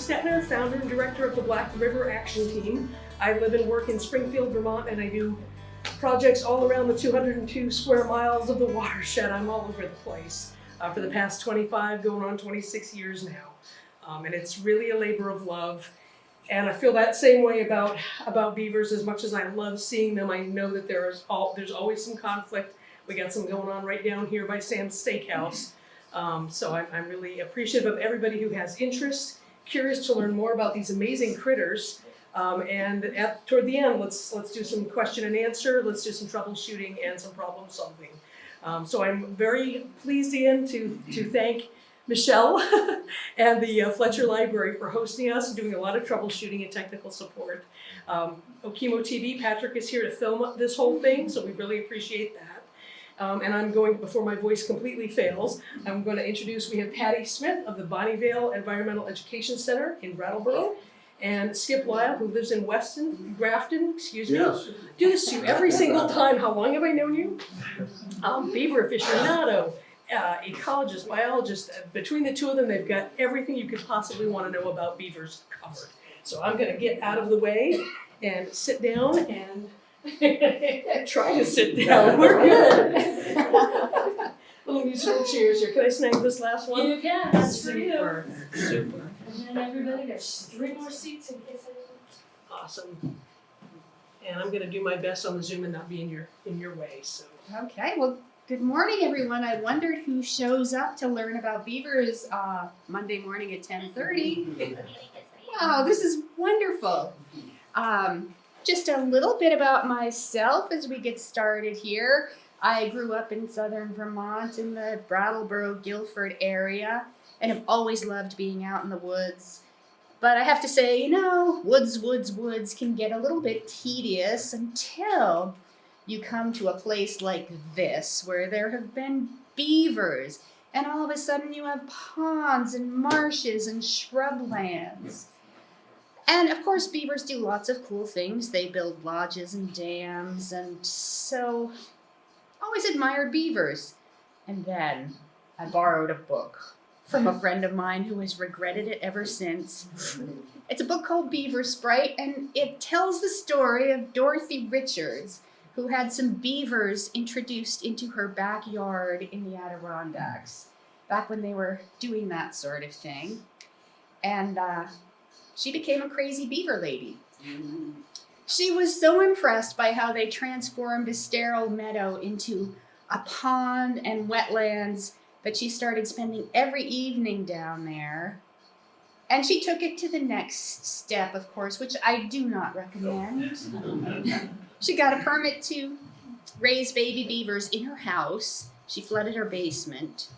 Stetner, founder and director of the Black River Action Team. I live and work in Springfield, Vermont, and I do projects all around the 202 square miles of the watershed. I'm all over the place for the past 25, going on 26 years now. And it's really a labor of love. And I feel that same way about beavers. As much as I love seeing them, I know that there's always some conflict. We got some going on right down here by Sam's Steakhouse. So I'm really appreciative of everybody who has interest, curious to learn more about these amazing critters. And toward the end, let's do some question and answer. Let's do some troubleshooting and some problem solving. So I'm very pleased again to thank Michelle and the Fletcher Library for hosting us and doing a lot of troubleshooting and technical support. Okemo TV, Patrick is here to film this whole thing, so we really appreciate that. And I'm going, before my voice completely fails, I'm going to introduce, we have Patti Smith of the Bonnyvale Environmental Education Center in Brattleboro, and Skip Lisle, who lives in Grafton, excuse me. Yes. Do this to you every single time. How long have I known you? Beaver aficionado. Ecologist, biologist, between the two of them, they've got everything you could possibly want to know about beavers covered. So I'm going to get out of the way and sit down and try to sit down. We're good. Little musical cheers here. Can I snag this last one? You can, that's for you. Super. Super. And then everybody, there's 3 more seats in case anyone. Awesome. And I'm going to do my best on the Zoom and not be in your way. So. Okay, well, good morning, everyone. I wondered who shows up to learn about beavers Monday morning at 10:30. Wow, this is wonderful. Just a little bit about myself as we get started here. I grew up in southern Vermont in the Brattleboro, Guilford area, and have always loved being out in the woods. But I have to say, you know, woods can get a little bit tedious until you come to a place like this, where there have been beavers, and all of a sudden you have ponds and marshes and shrublands. And of course, beavers do lots of cool things. They build lodges and dams, and so always admired beavers. And then I borrowed a book from a friend of mine who has regretted it ever since. It's a book called Beaver Sprite, and it tells the story of Dorothy Richards, who had some beavers introduced into her backyard in the Adirondacks, back when they were doing that sort of thing. And she became a crazy beaver lady. She was so impressed by how they transformed a sterile meadow into a pond and wetlands that she started spending every evening down there. And she took it to the next step, of course, which I do not recommend. She got a permit to raise baby beavers in her house. She flooded her basement.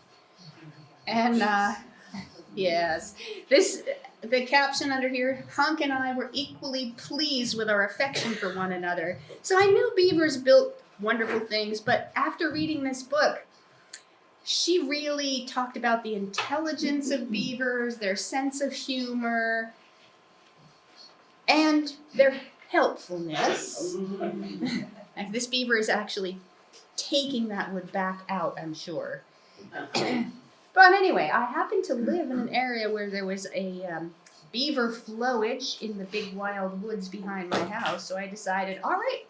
And yes, the caption under here, Hunk and I were equally pleased with our affection for one another. So I knew beavers built wonderful things, but after reading this book, she really talked about the intelligence of beavers, their sense of humor, and their helpfulness. And this beaver is actually taking that wood back out, I'm sure. But anyway, I happened to live in an area where there was a beaver flowage in the big wild woods behind my house, so I decided, all right,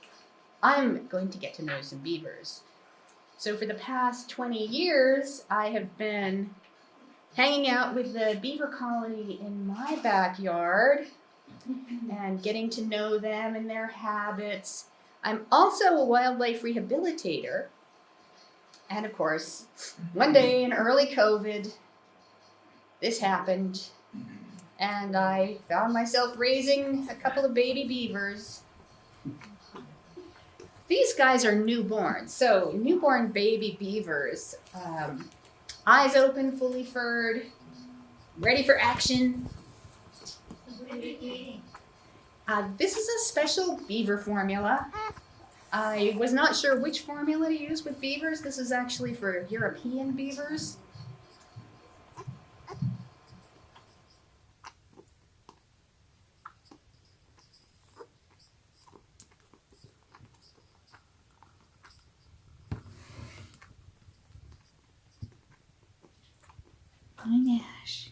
I'm going to get to know some beavers. So for the past 20 years, I have been hanging out with the beaver colony in my backyard and getting to know them and their habits. I'm also a wildlife rehabilitator. And of course, one day in early COVID, this happened, and I found myself raising a couple of baby beavers. These guys are newborn, so newborn baby beavers, eyes open, fully furred, ready for action. What are you eating? This is a special beaver formula. I was not sure which formula to use with beavers. This is actually for European beavers. Oh my gosh.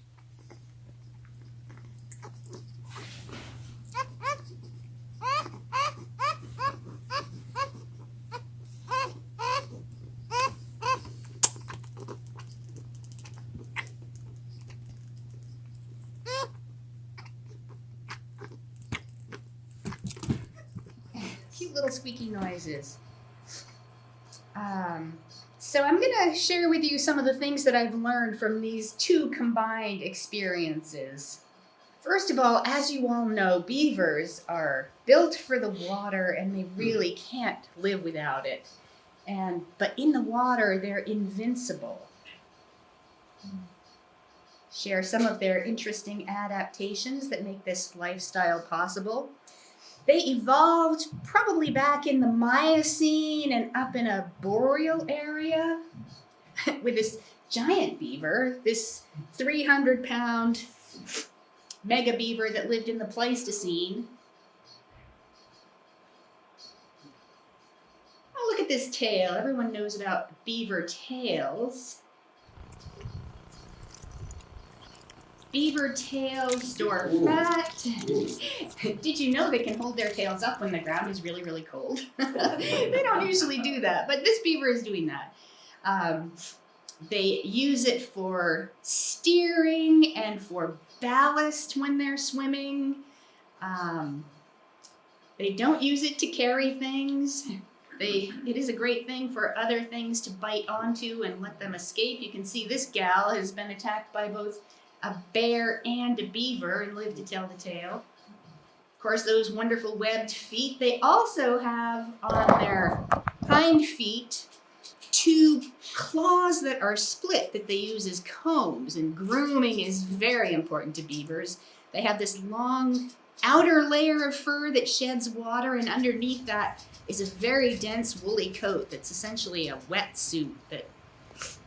little squeaky noises. So I'm going to share with you some of the things that I've learned from these two combined experiences. First of all, as you all know, beavers are built for the water and they really can't live without it. But in the water, they're invincible. Share some of their interesting adaptations that make this lifestyle possible. They evolved probably back in the Miocene and up in a boreal area with this giant beaver, this 300-pound mega beaver that lived in the Pleistocene. Oh, look at this tail. Everyone knows about beaver tails. Beaver tails store fat. Did you know they can hold their tails up when the ground is really, really cold? They don't usually do that, but this beaver is doing that. They use it for steering and for ballast when they're swimming. They don't use it to carry things. It is a great thing for other things to bite onto and let them escape. You can see this gal has been attacked by both a bear and a beaver and lived to tell the tale. Of course, those wonderful webbed feet. They also have on their hind feet 2 claws that are split that they use as combs, and grooming is very important to beavers. They have this long outer layer of fur that sheds water, and underneath that is a very dense woolly coat that's essentially a wetsuit that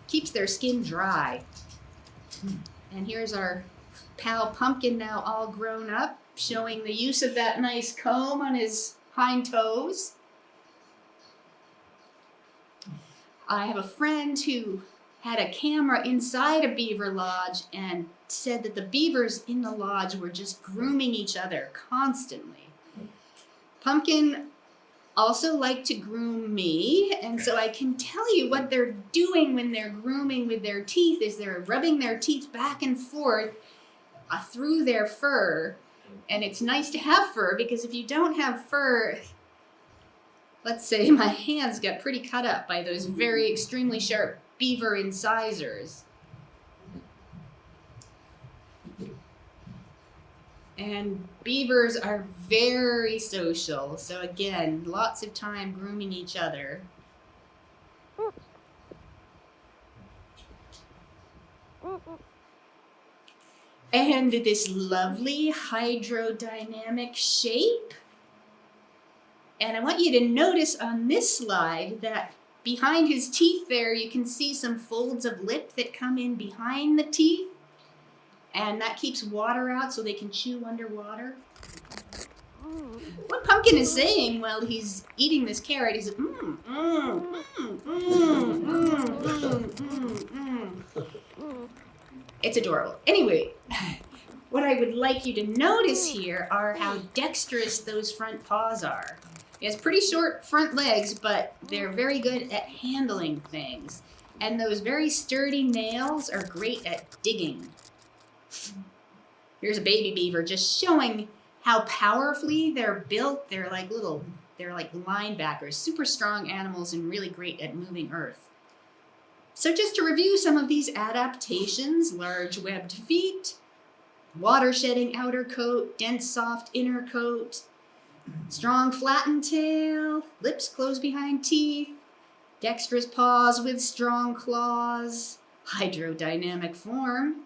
keeps their skin dry. And here's our pal Pumpkin now all grown up, showing the use of that nice comb on his hind toes. I have a friend who had a camera inside a beaver lodge and said that the beavers in the lodge were just grooming each other constantly. Pumpkin also liked to groom me, and so I can tell you what they're doing when they're grooming with their teeth is they're rubbing their teeth back and forth through their fur. And it's nice to have fur, because if you don't have fur, let's say my hands got pretty cut up by those very extremely sharp beaver incisors. And beavers are very social, so again, lots of time grooming each other. And this lovely hydrodynamic shape. And I want you to notice on this slide that behind his teeth there, you can see some folds of lip that come in behind the teeth. And that keeps water out so they can chew underwater. What Pumpkin is saying while he's eating this carrot is, It's adorable. Anyway, what I would like you to notice here are how dexterous those front paws are. He has pretty short front legs, but they're very good at handling things. And those very sturdy nails are great at digging. Here's a baby beaver just showing how powerfully they're built. They're like linebackers, super strong animals and really great at moving earth. So just to review some of these adaptations: large webbed feet, water shedding outer coat, dense soft inner coat, strong flattened tail, lips closed behind teeth, dexterous paws with strong claws, hydrodynamic form.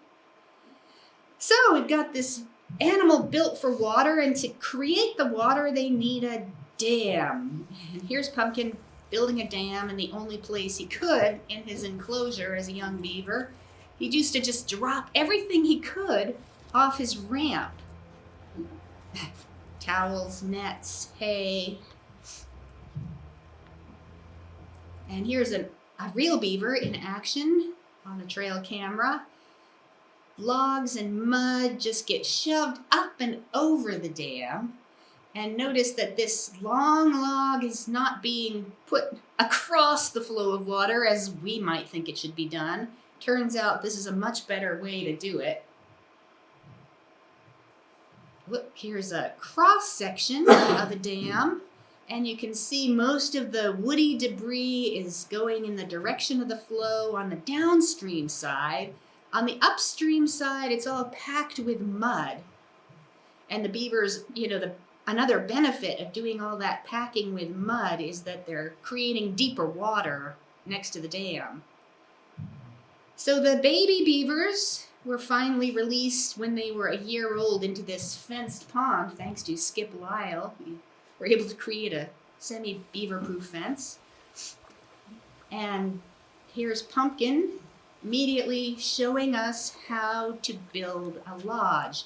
So we've got this animal built for water, and to create the water they need a dam. And here's Pumpkin building a dam in the only place he could in his enclosure as a young beaver. He used to just drop everything he could off his ramp. Towels, nets, hay. And here's a real beaver in action on a trail camera. Logs and mud just get shoved up and over the dam. And notice that this long log is not being put across the flow of water as we might think it should be done. Turns out this is a much better way to do it. Look, here's a cross section of a dam. And you can see most of the woody debris is going in the direction of the flow on the downstream side. On the upstream side, it's all packed with mud. And the beavers, another benefit of doing all that packing with mud is that they're creating deeper water next to the dam. So the baby beavers were finally released when they were a year old into this fenced pond, thanks to Skip Lisle. We were able to create a semi-beaver-proof fence. And here's Pumpkin immediately showing us how to build a lodge.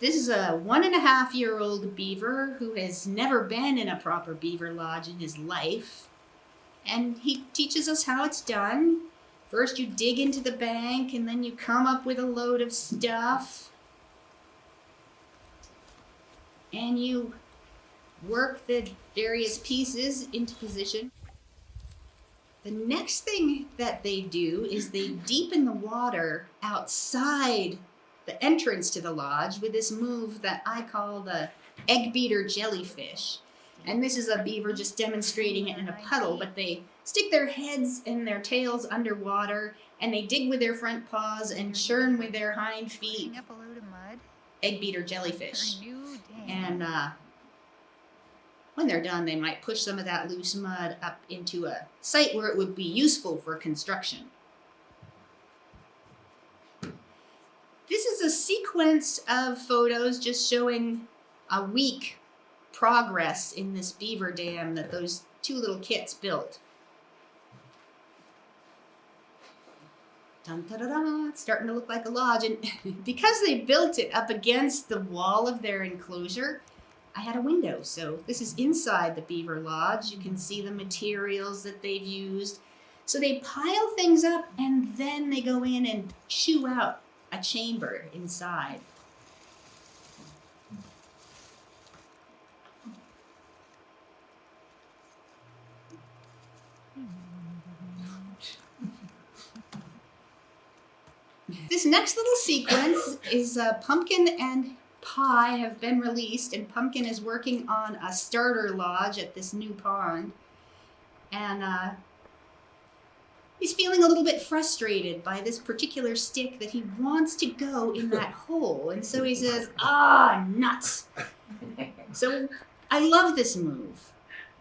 This is a 1.5-year-old beaver who has never been in a proper beaver lodge in his life. And he teaches us how it's done. First you dig into the bank and then you come up with a load of stuff. And you work the various pieces into position. The next thing that they do is they deepen the water outside the entrance to the lodge with this move that I call the egg beater jellyfish. And this is a beaver just demonstrating it in a puddle, but they stick their heads and their tails underwater and they dig with their front paws and churn with their hind feet. Up a load of mud. Egg beater jellyfish. For a new day. And when they're done, they might push some of that loose mud up into a site where it would be useful for construction. This is a sequence of photos just showing a week progress in this beaver dam that those two little kits built. Dun, da, da, da, it's starting to look like a lodge, and because they built it up against the wall of their enclosure, I had a window. So this is inside the beaver lodge. You can see the materials that they've used. So they pile things up and then they go in and chew out a chamber inside. This next little sequence is Pumpkin and Pie have been released, and Pumpkin is working on a starter lodge at this new pond. And he's feeling a little bit frustrated by this particular stick that he wants to go in that hole. And so he says, "Ah, nuts." So I love this move.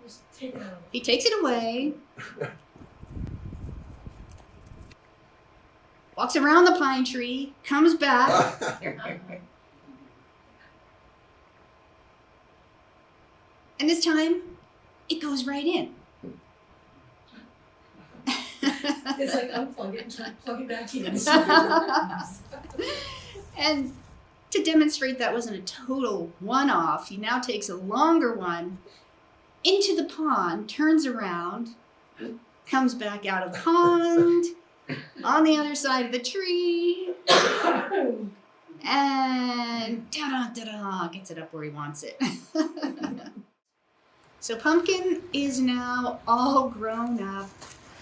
Just take it out. He takes it away, walks around the pine tree, comes back, and this time it goes right in. It's like unplug it and plug it back in. And to demonstrate that wasn't a total one-off, he now takes a longer one into the pond, turns around, comes back out of the pond, on the other side of the tree, and da-da-da-da, gets it up where he wants it. So Pumpkin is now all grown up,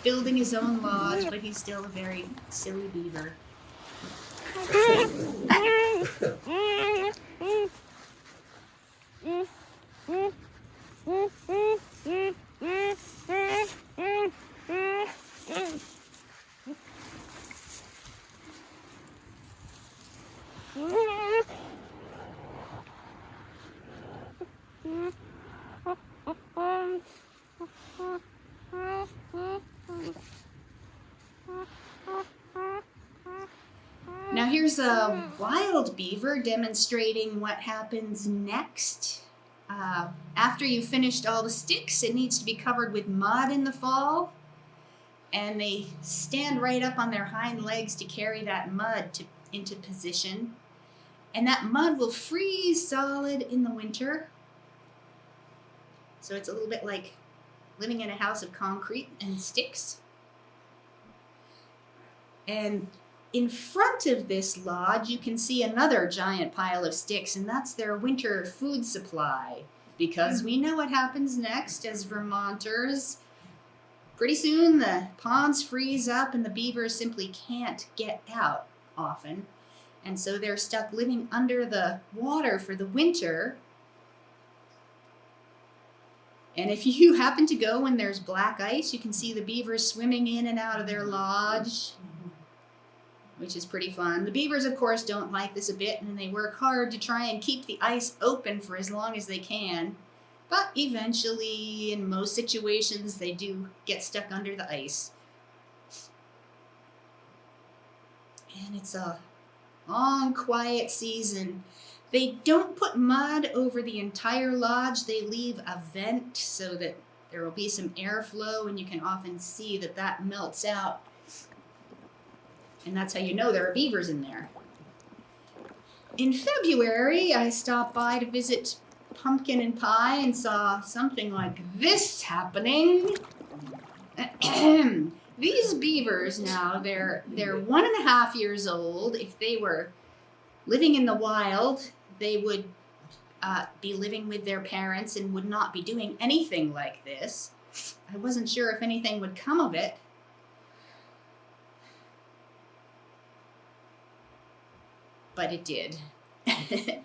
building his own lodge, but he's still a very silly beaver. Now here's a wild beaver demonstrating what happens next. After you've finished all the sticks, it needs to be covered with mud in the fall. And they stand right up on their hind legs to carry that mud into position. And that mud will freeze solid in the winter. So it's a little bit like living in a house of concrete and sticks. And in front of this lodge, you can see another giant pile of sticks, and that's their winter food supply. Because we know what happens next as Vermonters. Pretty soon the ponds freeze up and the beavers simply can't get out often. And so they're stuck living under the water for the winter. And if you happen to go when there's black ice, you can see the beavers swimming in and out of their lodge, which is pretty fun. The beavers, of course, don't like this a bit, and they work hard to try and keep the ice open for as long as they can. But eventually, in most situations, they do get stuck under the ice. And it's a long, quiet season. They don't put mud over the entire lodge. They leave a vent so that there will be some airflow, and you can often see that that melts out. And that's how you know there are beavers in there. In February, I stopped by to visit Pumpkin and Pie and saw something like this happening. These beavers now, they're 1.5 years old. If they were living in the wild, they would be living with their parents and would not be doing anything like this. I wasn't sure if anything would come of it. But it did,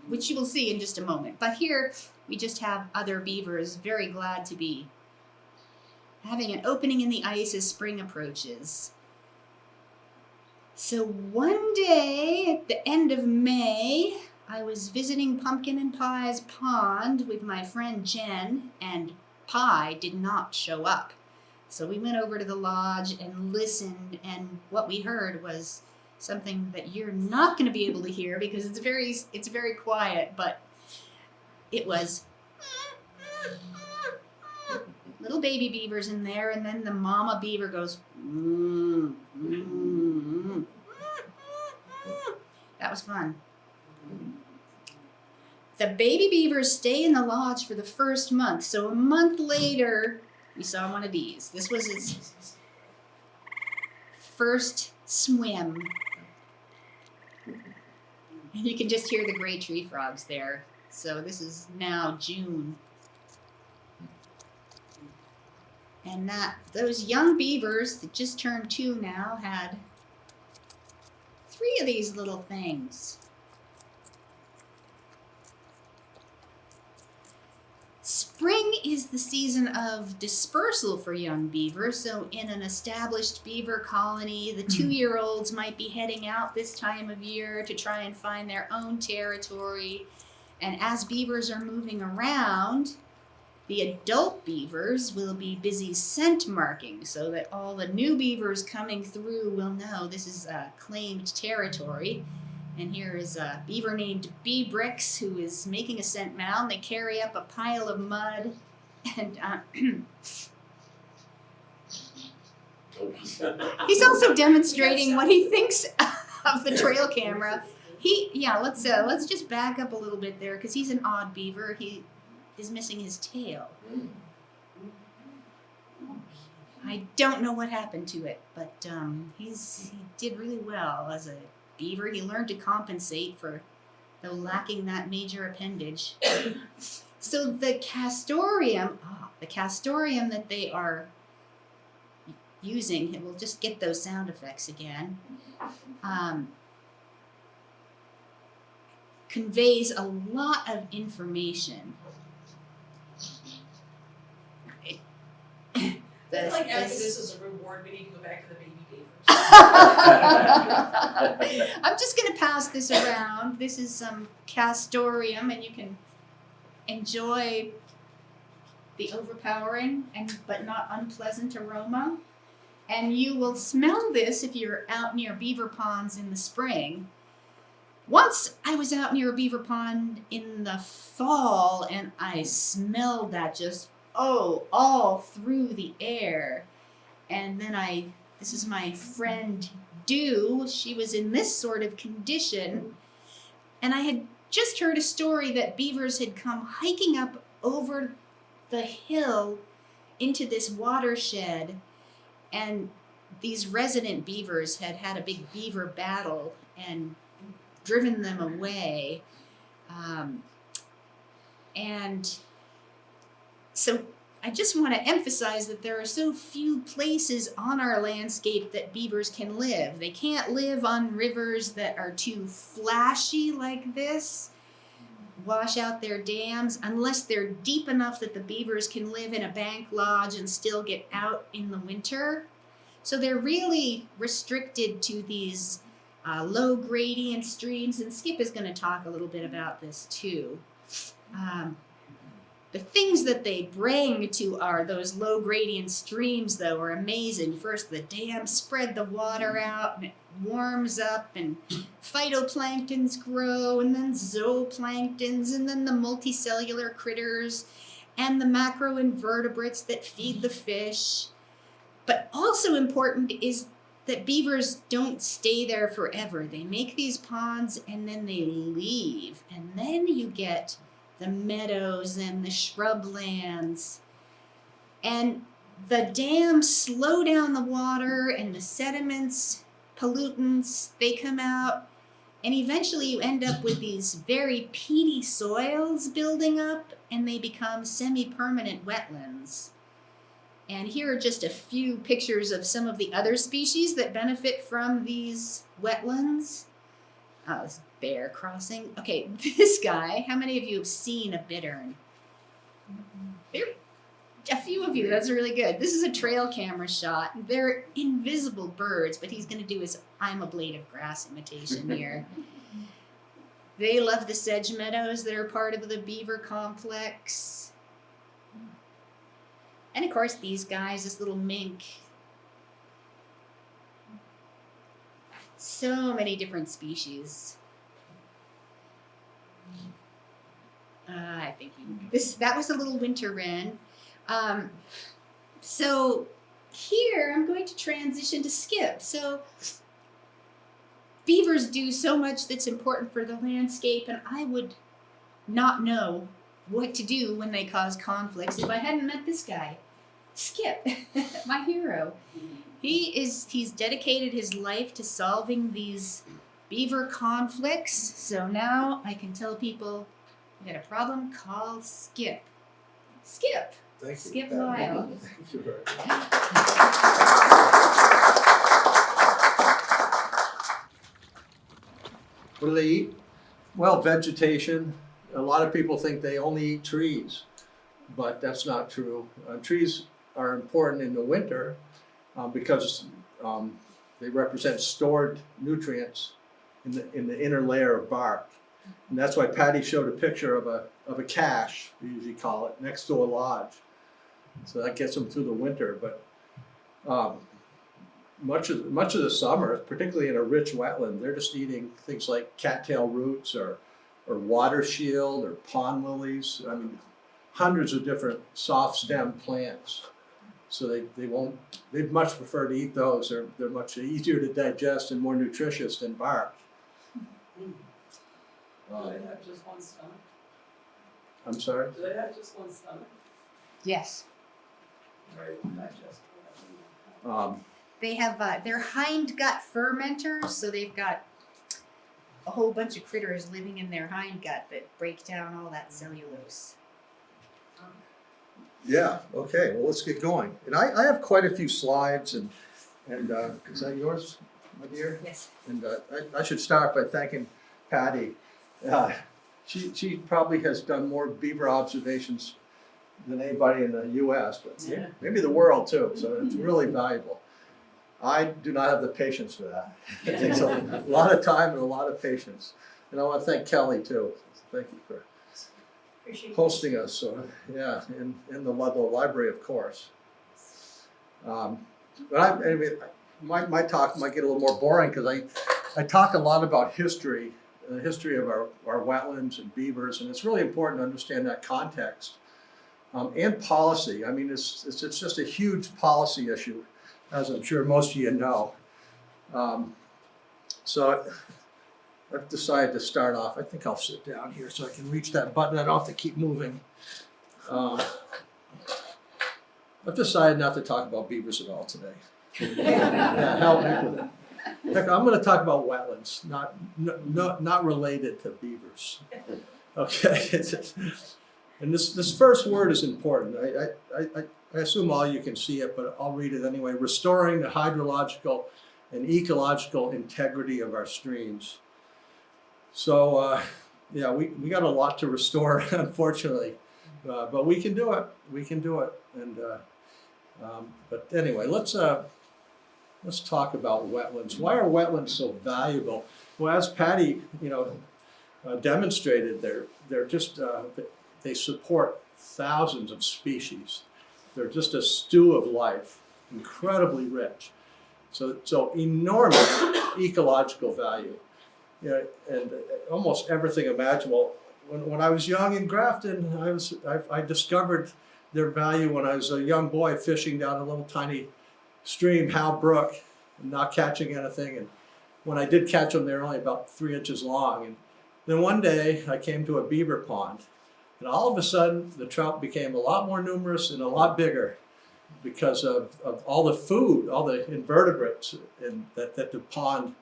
which you will see in just a moment. But here we just have other beavers very glad to be having an opening in the ice as spring approaches. So one day at the end of May, I was visiting Pumpkin and Pie's pond with my friend Jen, and Pie did not show up. So we went over to the lodge and listened, and what we heard was something that you're not going to be able to hear because it's very quiet, but it was little baby beavers in there, and then the mama beaver goes, That was fun. The baby beavers stay in the lodge for the first month, so a month later, we saw one of these. This was its first swim. And you can just hear the gray tree frogs there. So this is now June. And those young beavers that just turned 2 now had 3 of these little things. Spring is the season of dispersal for young beavers, so in an established beaver colony, the 2-year-olds might be heading out this time of year to try and find their own territory. And as beavers are moving around, the adult beavers will be busy scent marking so that all the new beavers coming through will know this is claimed territory. And here is a beaver named Bricks who is making a scent mound. They carry up a pile of mud, and he's also demonstrating what he thinks of the trail camera. Let's just back up a little bit there because he's an odd beaver. He is missing his tail. I don't know what happened to it, but he did really well as a beaver. He learned to compensate for though lacking that major appendage. So the castoreum that they are using, we'll just get those sound effects again, conveys a lot of information. Like after this is a reward, we need to go back to the baby beavers. I'm just going to pass this around. This is some castoreum, and you can enjoy the overpowering but not unpleasant aroma. And you will smell this if you're out near beaver ponds in the spring. Once I was out near a beaver pond in the fall, and I smelled that just all through the air. And then this is my friend Dew. She was in this sort of condition, and I had just heard a story that beavers had come hiking up over the hill into this watershed, and these resident beavers had had a big beaver battle and driven them away. And so I just want to emphasize that there are so few places on our landscape that beavers can live. They can't live on rivers that are too flashy like this. wash out their dams unless they're deep enough that the beavers can live in a bank lodge and still get out in the winter. So they're really restricted to these low gradient streams, and Skip is going to talk a little bit about this too. The things that they bring to those low gradient streams, though, are amazing. First, the dams spread the water out, and it warms up, and phytoplanktons grow, and then zooplanktons, and then the multicellular critters, and the macroinvertebrates that feed the fish. But also important is that beavers don't stay there forever. They make these ponds, and then they leave, and then you get the meadows and the shrublands. And the dams slow down the water, and the sediments, pollutants, they come out. And eventually you end up with these very peaty soils building up, and they become semi-permanent wetlands. And here are just a few pictures of some of the other species that benefit from these wetlands. This bear crossing. Okay, this guy, how many of you have seen a bittern? A few of you, that's really good. This is a trail camera shot. They're invisible birds, but he's going to do his I'm a blade of grass imitation here. They love the sedge meadows that are part of the beaver complex. And of course these guys, this little mink. So many different species. I think that was a little winter wren. So here I'm going to transition to Skip. So beavers do so much that's important for the landscape, and I would not know what to do when they cause conflicts if I hadn't met this guy, Skip, my hero. He's dedicated his life to solving these beaver conflicts. So now I can tell people, you got a problem, call Skip. Skip. Thank you. Skip Lisle. Thank you very much. What do they eat? Well, vegetation. A lot of people think they only eat trees, but that's not true. Trees are important in the winter because they represent stored nutrients in the inner layer of bark. And that's why Patti showed a picture of a cache, we usually call it, next to a lodge. So that gets them through the winter. But much of the summer, particularly in a rich wetland, they're just eating things like cattail roots or water shield or pond lilies. I mean, hundreds of different soft stem plants. So they'd much prefer to eat those. They're much easier to digest and more nutritious than bark. Do they have just one stomach? I'm sorry? Do they have just one stomach? Yes. Very digestible. They have, they're hind gut fermenters, so they've got a whole bunch of critters living in their hind gut that break down all that cellulose. Yeah, okay, well, let's get going. And I have quite a few slides, and is that yours, my dear? Yes. And I should start by thanking Patti. She probably has done more beaver observations than anybody in the U.S., but maybe the world too, so it's really valuable. I do not have the patience for that. It takes a lot of time and a lot of patience. And I want to thank Kelly too. Thank you for hosting us, yeah, in the library, of course. But anyway, my talk might get a little more boring because I talk a lot about history, the history of our wetlands and beavers, and it's really important to understand that context. And policy. I mean, it's just a huge policy issue, as I'm sure most of you know. So I've decided to start off. I think I'll sit down here so I can reach that button. I don't have to keep moving. I've decided not to talk about beavers at all today. Yeah, hell heck with it. In fact, I'm going to talk about wetlands, not related to beavers. Okay. And this first word is important. I assume all you can see it, but I'll read it anyway. Restoring the hydrological and ecological integrity of our streams. So yeah, we got a lot to restore, unfortunately, but we can do it. We can do it. And but anyway, let's talk about wetlands. Why are wetlands so valuable? Well, as Patti, demonstrated, they're just they support thousands of species. They're just a stew of life, incredibly rich. So enormous ecological value. And almost everything imaginable. When I was young in Grafton, I discovered their value when I was a young boy fishing down a little tiny stream, Howe Brook, and not catching anything. And when I did catch them, they were only about 3 inches long. And then one day I came to a beaver pond, and all of a sudden the trout became a lot more numerous and a lot bigger because of all the food, all the invertebrates that the pond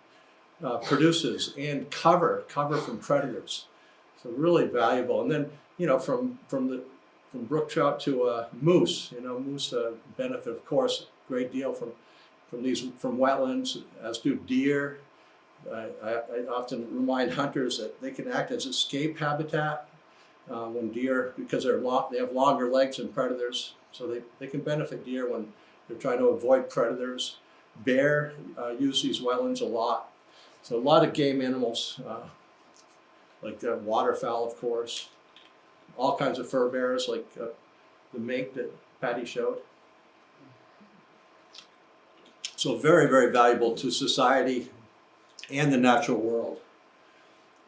produces, and cover from predators. So really valuable. And then from brook trout to moose. Moose benefit, of course, a great deal from wetlands, as do deer. I often remind hunters that they can act as escape habitat when deer, because they have longer legs than predators, so they can benefit deer when they're trying to avoid predators. Bear use these wetlands a lot. So a lot of game animals, like waterfowl, of course. All kinds of fur bearers, like the mink that Patti showed. So very, very valuable to society and the natural world.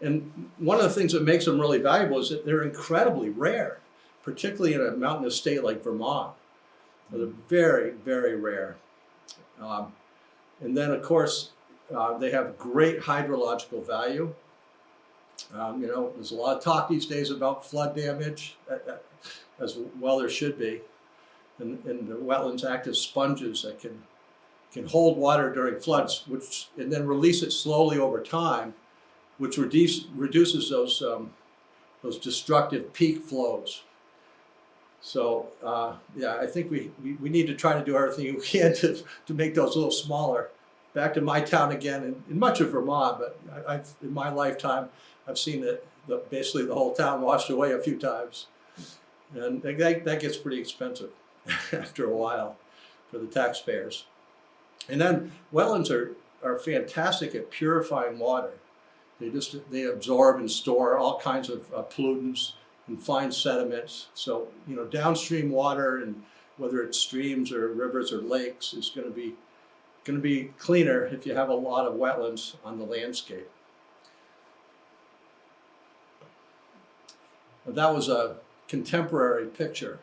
And one of the things that makes them really valuable is that they're incredibly rare, particularly in a mountainous state like Vermont. They're very, very rare. And then, of course, they have great hydrological value. There's a lot of talk these days about flood damage, as well there should be. And the wetlands act as sponges that can hold water during floods, and then release it slowly over time, which reduces those destructive peak flows. So I think we need to try to do everything we can to make those a little smaller. Back to my town again, in much of Vermont, but in my lifetime, I've seen basically the whole town washed away a few times. And that gets pretty expensive after a while for the taxpayers. And then wetlands are fantastic at purifying water. They absorb and store all kinds of pollutants and fine sediments. So downstream water, and whether it's streams or rivers or lakes, is going to be cleaner if you have a lot of wetlands on the landscape. That was a contemporary picture,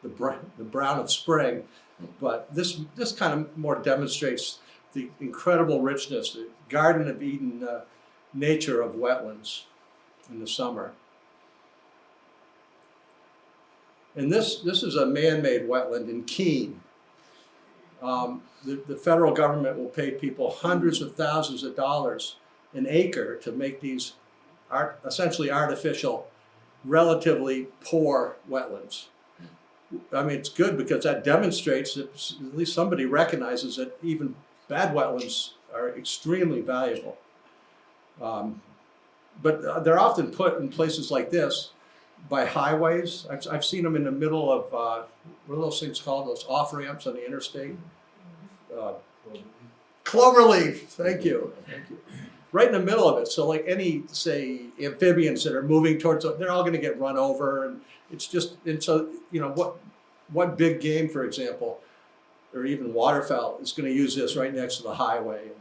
the brown of spring, but this kind of more demonstrates the incredible richness, the Garden of Eden nature of wetlands in the summer. And this is a man-made wetland in Keene. The federal government will pay people hundreds of thousands of dollars an acre to make these essentially artificial, relatively poor wetlands. I mean, it's good because that demonstrates that at least somebody recognizes that even bad wetlands are extremely valuable. But they're often put in places like this by highways. I've seen them in the middle of, what are those things called, those off-ramps on the interstate? Cloverleaf, thank you. Right in the middle of it. So like any, say, amphibians that are moving towards, they're all going to get run over. And it's just, and so, what big game, for example, or even waterfowl is going to use this right next to the highway, and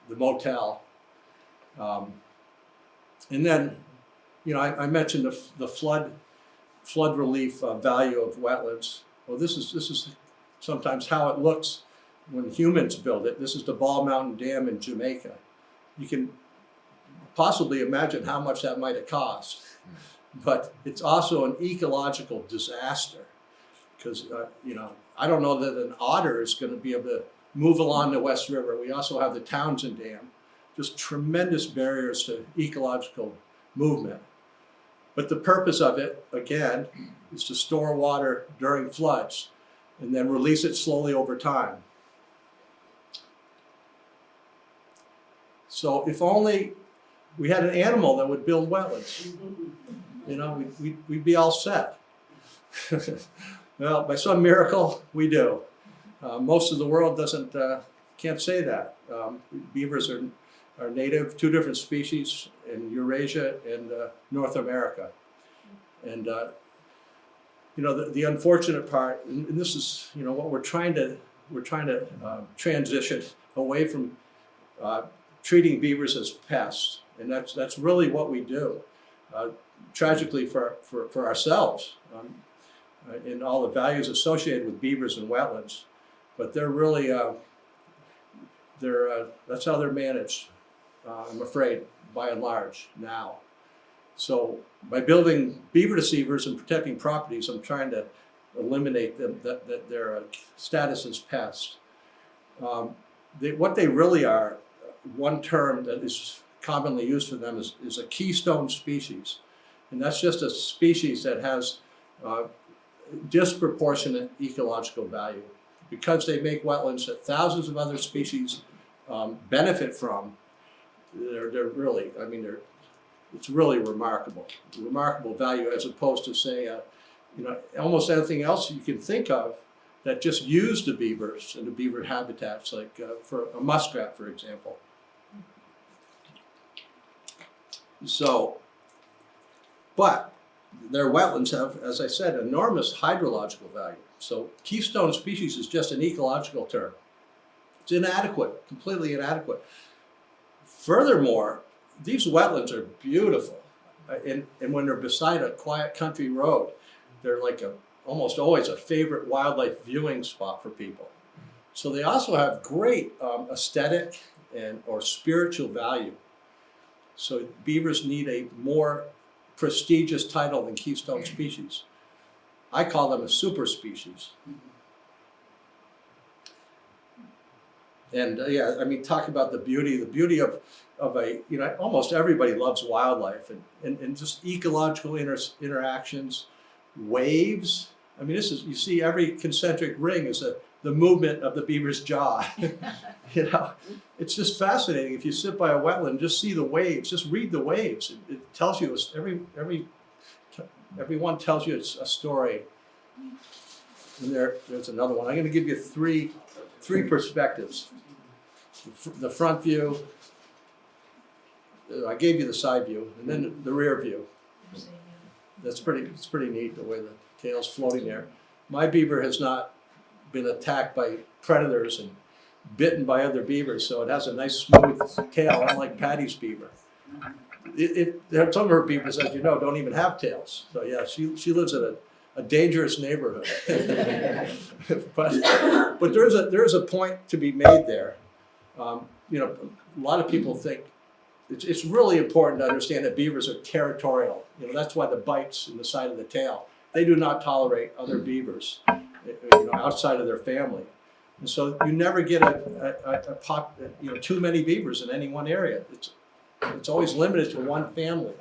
the motel. And then, I mentioned the flood relief value of wetlands. Well, this is sometimes how it looks when humans build it. This is the Ball Mountain Dam in Jamaica. You can possibly imagine how much that might have cost, but it's also an ecological disaster because, I don't know that an otter is going to be able to move along the West River. We also have the Townsend Dam, just tremendous barriers to ecological movement. But the purpose of it, again, is to store water during floods and then release it slowly over time. So if only we had an animal that would build wetlands, you know, we'd be all set. Well, by some miracle, we do. Most of the world can't say that. Beavers are native, 2 different species in Eurasia and North America. And you know, the unfortunate part, and this is, you know, what we're trying to transition away from treating beavers as pests, and that's really what we do. Tragically for ourselves, and all the values associated with beavers and wetlands, but they're really that's how they're managed. I'm afraid, by and large now. So by building beaver deceivers and protecting properties, I'm trying to eliminate them, that their status as pests. What they really are, one term that is commonly used for them is a keystone species. And that's just a species that has disproportionate ecological value. Because they make wetlands that thousands of other species benefit from, they're really, I mean, it's really remarkable value, as opposed to, say, you know, almost anything else you can think of that just use the beavers and the beaver habitats, like for a muskrat, for example. So, but their wetlands have, as I said, enormous hydrological value. So keystone species is just an ecological term. It's inadequate, completely inadequate. Furthermore, these wetlands are beautiful, and when they're beside a quiet country road, they're like almost always a favorite wildlife viewing spot for people. So they also have great aesthetic or spiritual value. So beavers need a more prestigious title than keystone species. I call them a super species. And yeah, I mean, talk about the beauty of a, you know, almost everybody loves wildlife, and just ecological interactions, waves. I mean, you see every concentric ring is the movement of the beaver's jaw. You know, it's just fascinating. If you sit by a wetland, just see the waves, just read the waves. It tells you, everyone tells you it's a story. And there's another one. I'm going to give you three perspectives. The front view, I gave you the side view, and then the rear view. It's pretty neat, the way the tail's floating there. My beaver has not been attacked by predators and bitten by other beavers, so it has a nice smooth tail, unlike Patti's beaver. Some of her beavers, as you know, don't even have tails. So yeah, she lives in a dangerous neighborhood. but there's a point to be made there. You know, a lot of people think it's really important to understand that beavers are territorial. You know, that's why the bites in the side of the tail. They do not tolerate other beavers, you know, outside of their family. And so you never get you know, too many beavers in any one area. It's always limited to one family.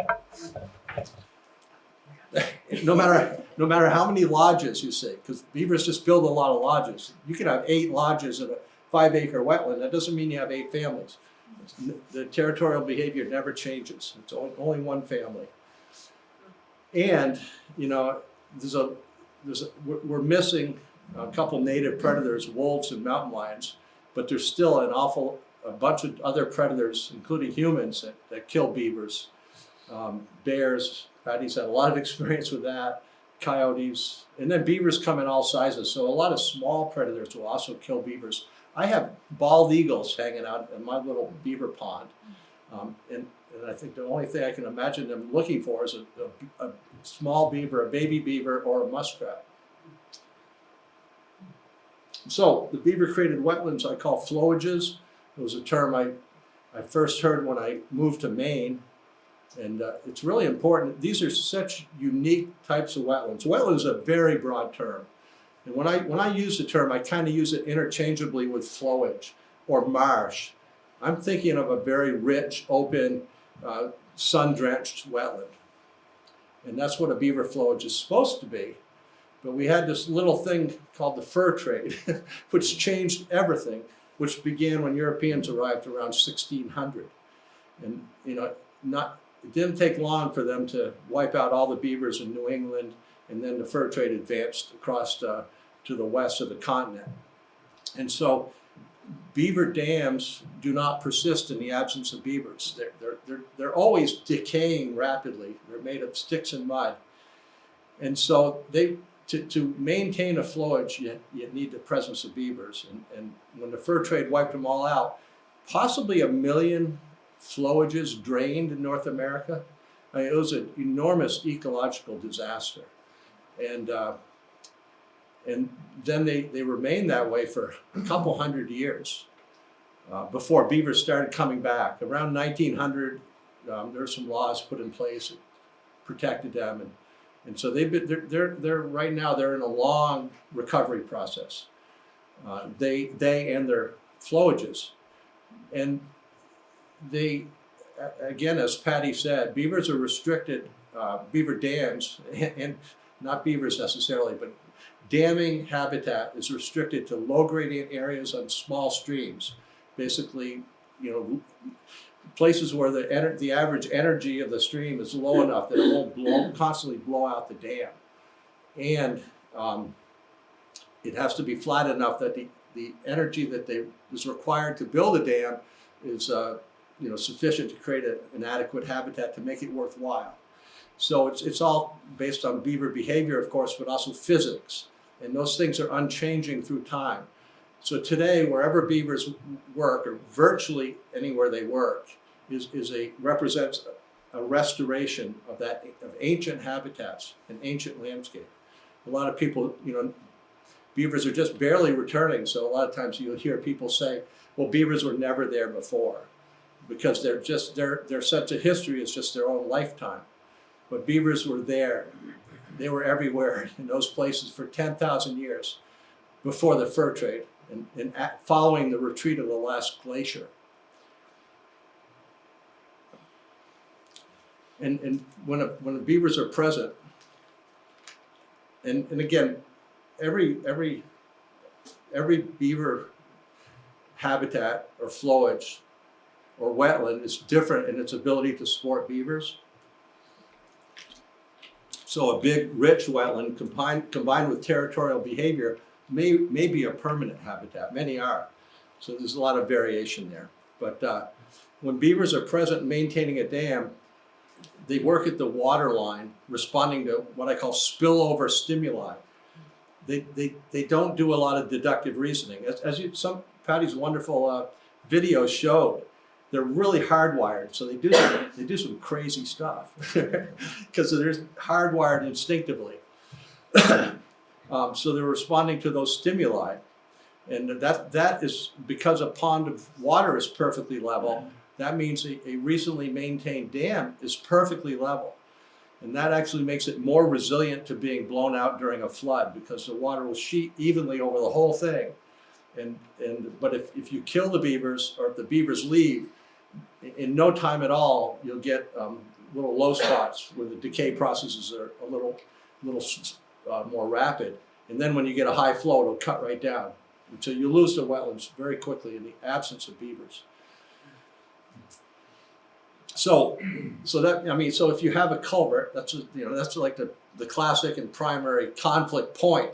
No matter how many lodges you see, because beavers just build a lot of lodges. You can have 8 lodges in a 5-acre wetland. That doesn't mean you have 8 families. The territorial behavior never changes. It's only one family. And you know, we're missing a couple native predators, wolves and mountain lions, but there's still a bunch of other predators, including humans, that kill beavers. Bears, Patti's had a lot of experience with that, coyotes, and then beavers come in all sizes, so a lot of small predators will also kill beavers. I have bald eagles hanging out in my little beaver pond, and I think the only thing I can imagine them looking for is a small beaver, a baby beaver, or a muskrat. So the beaver-created wetlands I call flowages. It was a term I first heard when I moved to Maine, and it's really important. These are such unique types of wetlands. Wetlands is a very broad term, and when I use the term, I kind of use it interchangeably with flowage or marsh. I'm thinking of a very rich, open, sun-drenched wetland, and that's what a beaver flowage is supposed to be. But we had this little thing called the fur trade, which changed everything, which began when Europeans arrived around 1600. And you know, it didn't take long for them to wipe out all the beavers in New England, and then the fur trade advanced across to the west of the continent. And so beaver dams do not persist in the absence of beavers. They're always decaying rapidly. They're made of sticks and mud. And so to maintain a flowage, you need the presence of beavers. And when the fur trade wiped them all out, possibly 1 million flowages drained in North America. I mean, it was an enormous ecological disaster. And then they remained that way for a couple hundred years before beavers started coming back. Around 1900, there were some laws put in place that protected them, and so they're right now they're in a long recovery process. They and their flowages, and they, again, as Patti said, beavers are restricted. Beaver dams, and not beavers necessarily, but damming habitat is restricted to low gradient areas on small streams. Basically, places where the average energy of the stream is low enough that it won't constantly blow out the dam. And it has to be flat enough that the energy that is required to build a dam is sufficient to create an adequate habitat to make it worthwhile. So it's all based on beaver behavior, of course, but also physics. And those things are unchanging through time. So today, wherever beavers work, or virtually anywhere they work, represents a restoration of ancient habitats and ancient landscape. A lot of people, beavers are just barely returning. So a lot of times you'll hear people say, well, beavers were never there before, because their sense of history is just their own lifetime. But beavers were there. They were everywhere in those places for 10,000 years before the fur trade and following the retreat of the last glacier. And when the beavers are present, and again, every beaver habitat or flowage or wetland is different in its ability to support beavers. So a big, rich wetland combined with territorial behavior may be a permanent habitat. Many are. So there's a lot of variation there. But when beavers are present and maintaining a dam, they work at the water line, responding to what I call spillover stimuli. They don't do a lot of deductive reasoning. As Patti's wonderful video showed, they're really hardwired, so they do some crazy stuff because they're hardwired instinctively. So they're responding to those stimuli, and that is because a pond of water is perfectly level. That means a recently maintained dam is perfectly level, and that actually makes it more resilient to being blown out during a flood because the water will sheet evenly over the whole thing. But if you kill the beavers, or if the beavers leave, in no time at all, you'll get little low spots where the decay processes are a little more rapid. And then when you get a high flow, it'll cut right down. And so you lose the wetlands very quickly in the absence of beavers. So if you have a culvert, that's like the classic and primary conflict point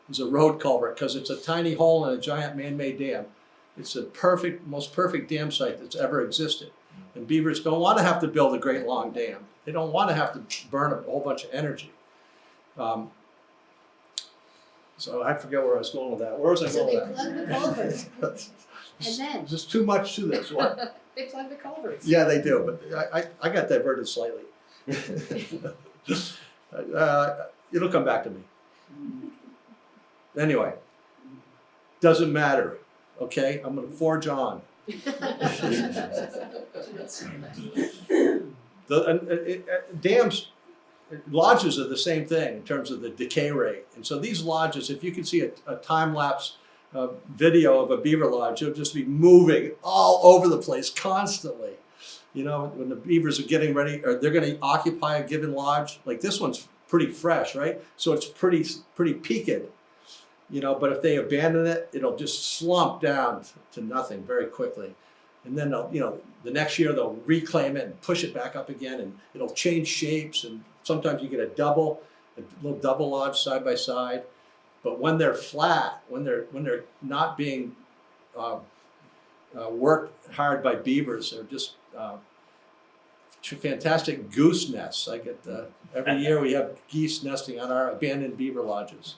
is a road culvert, because it's a tiny hole in a giant man-made dam. It's the most perfect dam site that's ever existed. And beavers don't want to have to build a great long dam. They don't want to have to burn a whole bunch of energy. So I forget where I was going with that. Where was I going with that? So they plug the culverts. And then? There's too much to this one. They plug the culverts. Yeah, they do, but I got diverted slightly. It'll come back to me. Anyway, doesn't matter, okay? I'm gonna forge on. Dams, lodges are the same thing in terms of the decay rate. And so these lodges, if you can see a time-lapse video of a beaver lodge, it'll just be moving all over the place constantly. When the beavers are getting ready, or they're gonna occupy a given lodge, like this one's pretty fresh, right? So it's pretty peaked. But if they abandon it, it'll just slump down to nothing very quickly. And then they'll, the next year they'll reclaim it and push it back up again, and it'll change shapes. And sometimes you get a little double lodge side by side. But when they're flat, when they're not being worked hard by beavers, they're just fantastic goose nests. I get every year we have geese nesting on our abandoned beaver lodges.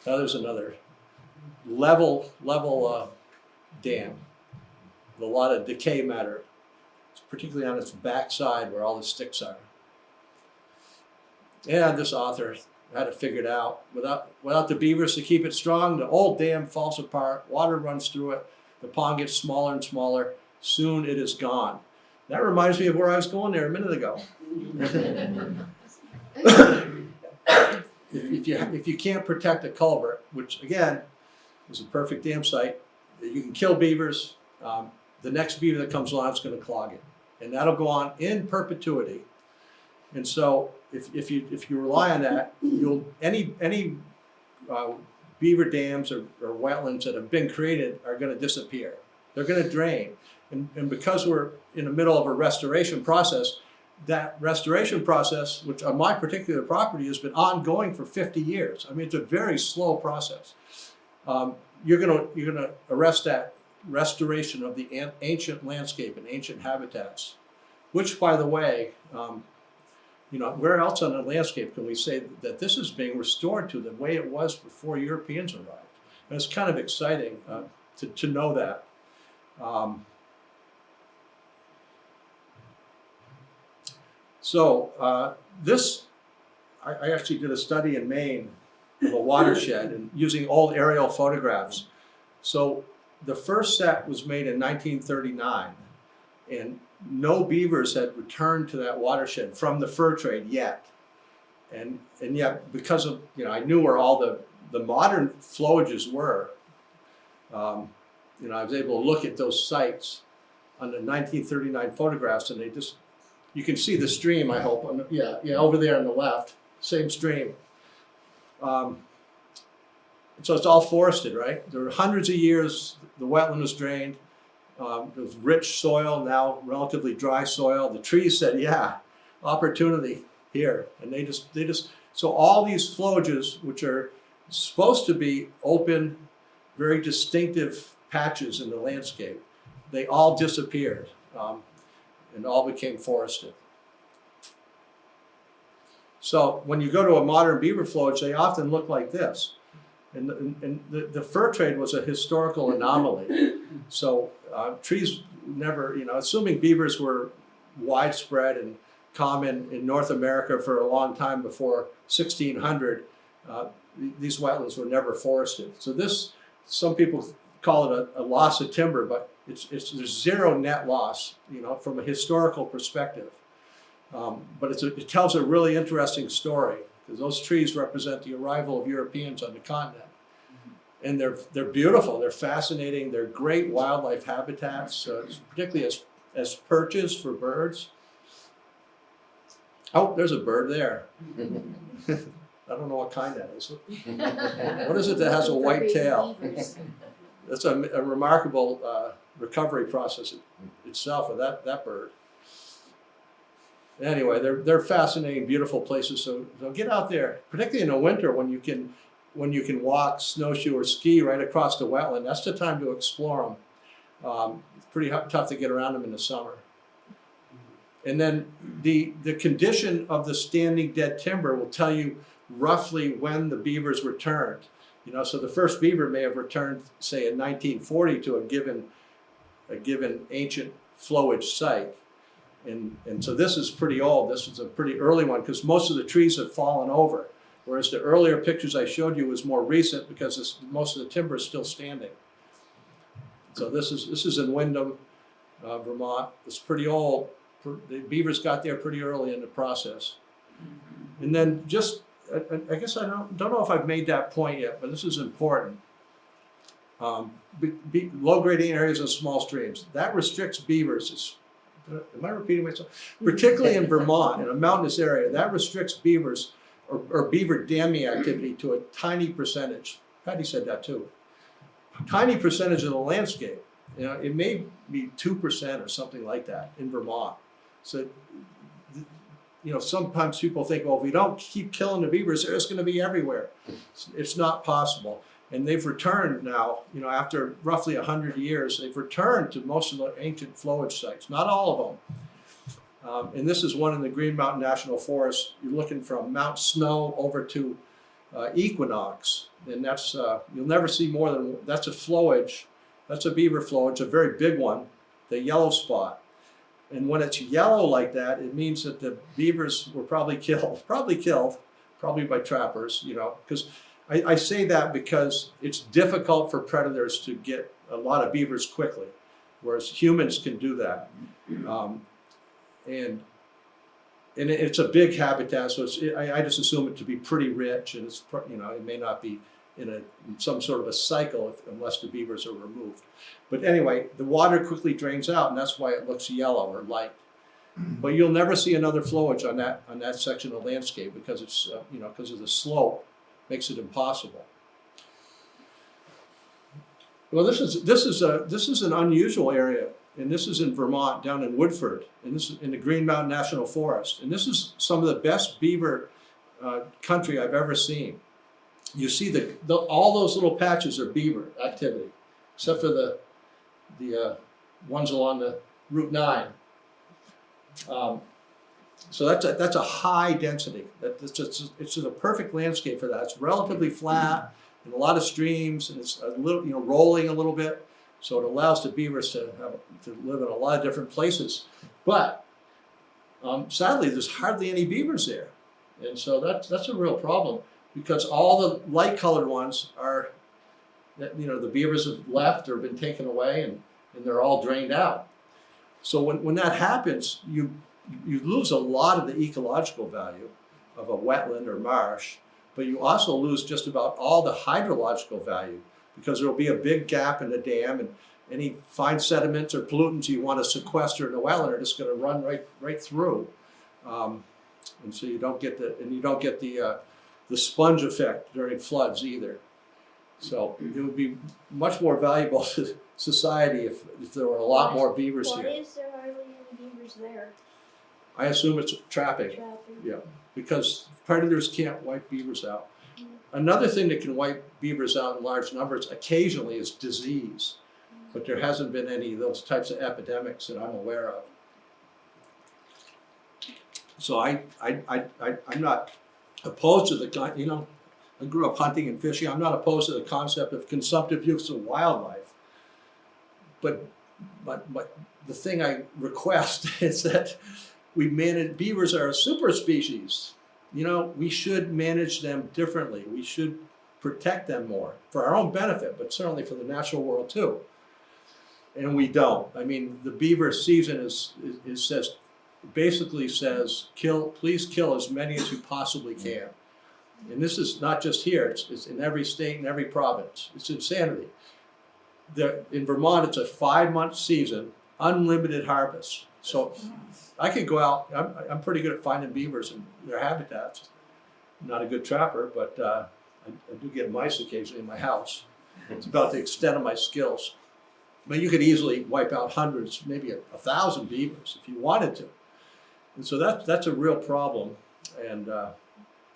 Now there's another level dam with a lot of decay matter, particularly on its backside where all the sticks are. And this author had it figured out. Without the beavers to keep it strong, the old dam falls apart, water runs through it, the pond gets smaller and smaller, soon it is gone. That reminds me of where I was going there a minute ago. If you can't protect a culvert, which again is a perfect dam site, you can kill beavers. The next beaver that comes along is going to clog it, and that'll go on in perpetuity. And so, if you rely on that, any beaver dams or wetlands that have been created are going to disappear. They're going to drain, and because we're in the middle of a restoration process, that restoration process, which on my particular property has been ongoing for 50 years. I mean, it's a very slow process. You're gonna arrest that restoration of the ancient landscape and ancient habitats, which, by the way, where else on the landscape can we say that this is being restored to the way it was before Europeans arrived? And it's kind of exciting to know that. I actually did a study in Maine of a watershed and using old aerial photographs. So the first set was made in 1939, and no beavers had returned to that watershed from the fur trade yet. And yet, because of, I knew where all the modern flowages were, I was able to look at those sites on the 1939 photographs, and you can see the stream, I hope. Over there on the left, same stream. So it's all forested, right? There were hundreds of years, the wetland was drained. There was rich soil, now relatively dry soil. The trees said, yeah, opportunity here. And so all these flowages, which are supposed to be open, very distinctive patches in the landscape, they all disappeared and all became forested. So when you go to a modern beaver flowage, they often look like this. And the fur trade was a historical anomaly. So trees never, assuming beavers were widespread and common in North America for a long time before 1600, these wetlands were never forested. So some people call it a loss of timber, but there's zero net loss, from a historical perspective. But it tells a really interesting story, because those trees represent the arrival of Europeans on the continent. And they're beautiful, they're fascinating, they're great wildlife habitats, particularly as perches for birds. Oh, there's a bird there. I don't know what kind that is. What is it that has a white tail? That's a remarkable recovery process itself of that bird. Anyway, they're fascinating, beautiful places. So get out there, particularly in the winter when you can walk, snowshoe, or ski right across the wetland. That's the time to explore them. It's pretty tough to get around them in the summer. And then the condition of the standing dead timber will tell you roughly when the beavers returned. So the first beaver may have returned, say, in 1940 to a given ancient flowage site. And so this is pretty old. This is a pretty early one because most of the trees have fallen over, whereas the earlier pictures I showed you was more recent because most of the timber is still standing. So this is in Windham, Vermont. It's pretty old. The beavers got there pretty early in the process. And then I guess I don't know if I've made that point yet, but this is important. Low gradient areas and small streams. That restricts beavers. Am I repeating myself? Particularly in Vermont, in a mountainous area, that restricts beavers or beaver damming activity to a tiny percentage. Patti said that too. Tiny percentage of the landscape. You know, it may be 2% or something like that in Vermont. So, you know, sometimes people think, well, if we don't keep killing the beavers, they're just going to be everywhere. It's not possible. And they've returned now, you know, after roughly 100 years, they've returned to most of the ancient flowage sites, not all of them. And this is one in the Green Mountain National Forest. You're looking from Mount Snow over to Equinox. And that's, you'll never see more than, that's a flowage. That's a beaver flowage, a very big one, the yellow spot. And when it's yellow like that, it means that the beavers were probably killed probably by trappers, you know, because I say that because it's difficult for predators to get a lot of beavers quickly, whereas humans can do that. And it's a big habitat, so I just assume it to be pretty rich, and it's, you know, it may not be in some sort of a cycle unless the beavers are removed. But anyway, the water quickly drains out, and that's why it looks yellow or light. But you'll never see another flowage on that section of landscape because it's you know, because of the slope, makes it impossible. Well, this is an unusual area, and this is in Vermont, down in Woodford, and this is in the Green Mountain National Forest, and this is some of the best beaver country I've ever seen. You see all those little patches are beaver activity, except for the ones along the Route 9. So that's a high density. It's just a perfect landscape for that. It's relatively flat and a lot of streams, and it's a little, you know, rolling a little bit. So it allows the beavers to live in a lot of different places. But sadly, there's hardly any beavers there, and so that's a real problem because all the light-colored ones are, you know, the beavers have left or been taken away, and they're all drained out. So when that happens, you lose a lot of the ecological value of a wetland or marsh, but you also lose just about all the hydrological value because there will be a big gap in the dam, and any fine sediments or pollutants you want to sequester in the wetland are just going to run right through, and so you don't get the sponge effect during floods either. So it would be much more valuable to society if there were a lot more beavers here. Why is there hardly any beavers there? I assume it's trapping. Trapping. Yeah, because predators can't wipe beavers out. Another thing that can wipe beavers out in large numbers occasionally is disease, but there hasn't been any of those types of epidemics that I'm aware of. So I'm not opposed to the, you know, I grew up hunting and fishing. I'm not opposed to the concept of consumptive use of wildlife, but the thing I request is that we manage, beavers are a super species. You know, we should manage them differently. We should protect them more for our own benefit, but certainly for the natural world too. And we don't. I mean, the beaver season basically says, please kill as many as you possibly can. And this is not just here, it's in every state and every province. It's insanity. In Vermont, it's a 5-month season, unlimited harvest. So I could go out, I'm pretty good at finding beavers in their habitats. I'm not a good trapper, but I do get mice occasionally in my house. It's about the extent of my skills. But you could easily wipe out hundreds, maybe 1,000 beavers if you wanted to. And so that's a real problem. And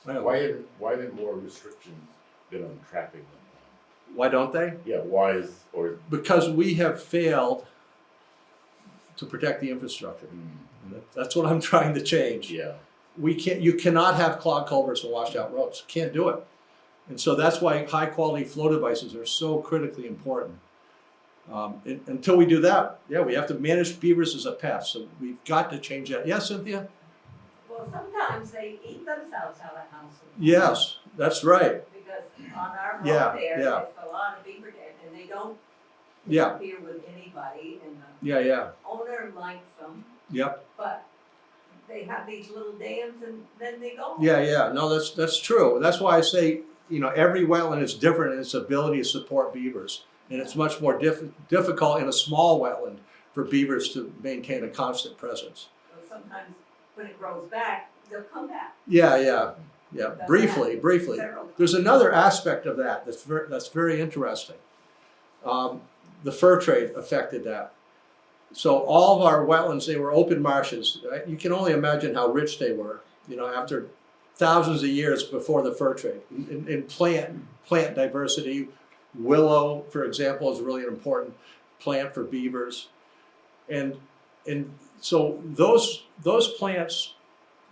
Why haven't more restrictions been on trapping them? why don't they? Yeah, why is, or, Because we have failed to protect the infrastructure. And that's what I'm trying to change. yeah. You cannot have clogged culverts and washed out roads. Can't do it. And so that's why high quality flow devices are so critically important. Until we do that, yeah, we have to manage beavers as a pest. So we've got to change that. Yes, Cynthia? Well, sometimes they eat themselves out of houses. Yes, that's right. Because on our road Yeah, there, yeah. there's a lot of beaver dead, and they don't Yeah, interfere with anybody, and yeah, yeah, the owner likes them, yep. but they have these little dams and then they go. Yeah, yeah, no, that's true. That's why I say, you know, every wetland is different in its ability to support beavers. And it's much more difficult in a small wetland for beavers to maintain a constant presence. So sometimes when it grows back, they'll come back. Yeah, yeah, yeah, Done briefly. several There's times. another aspect of that that's very interesting. the fur trade affected that. So all of our wetlands, they were open marshes. You can only imagine how rich they were, you know, after thousands of years before the fur trade. In plant diversity, willow, for example, is really an important plant for beavers. And so those plants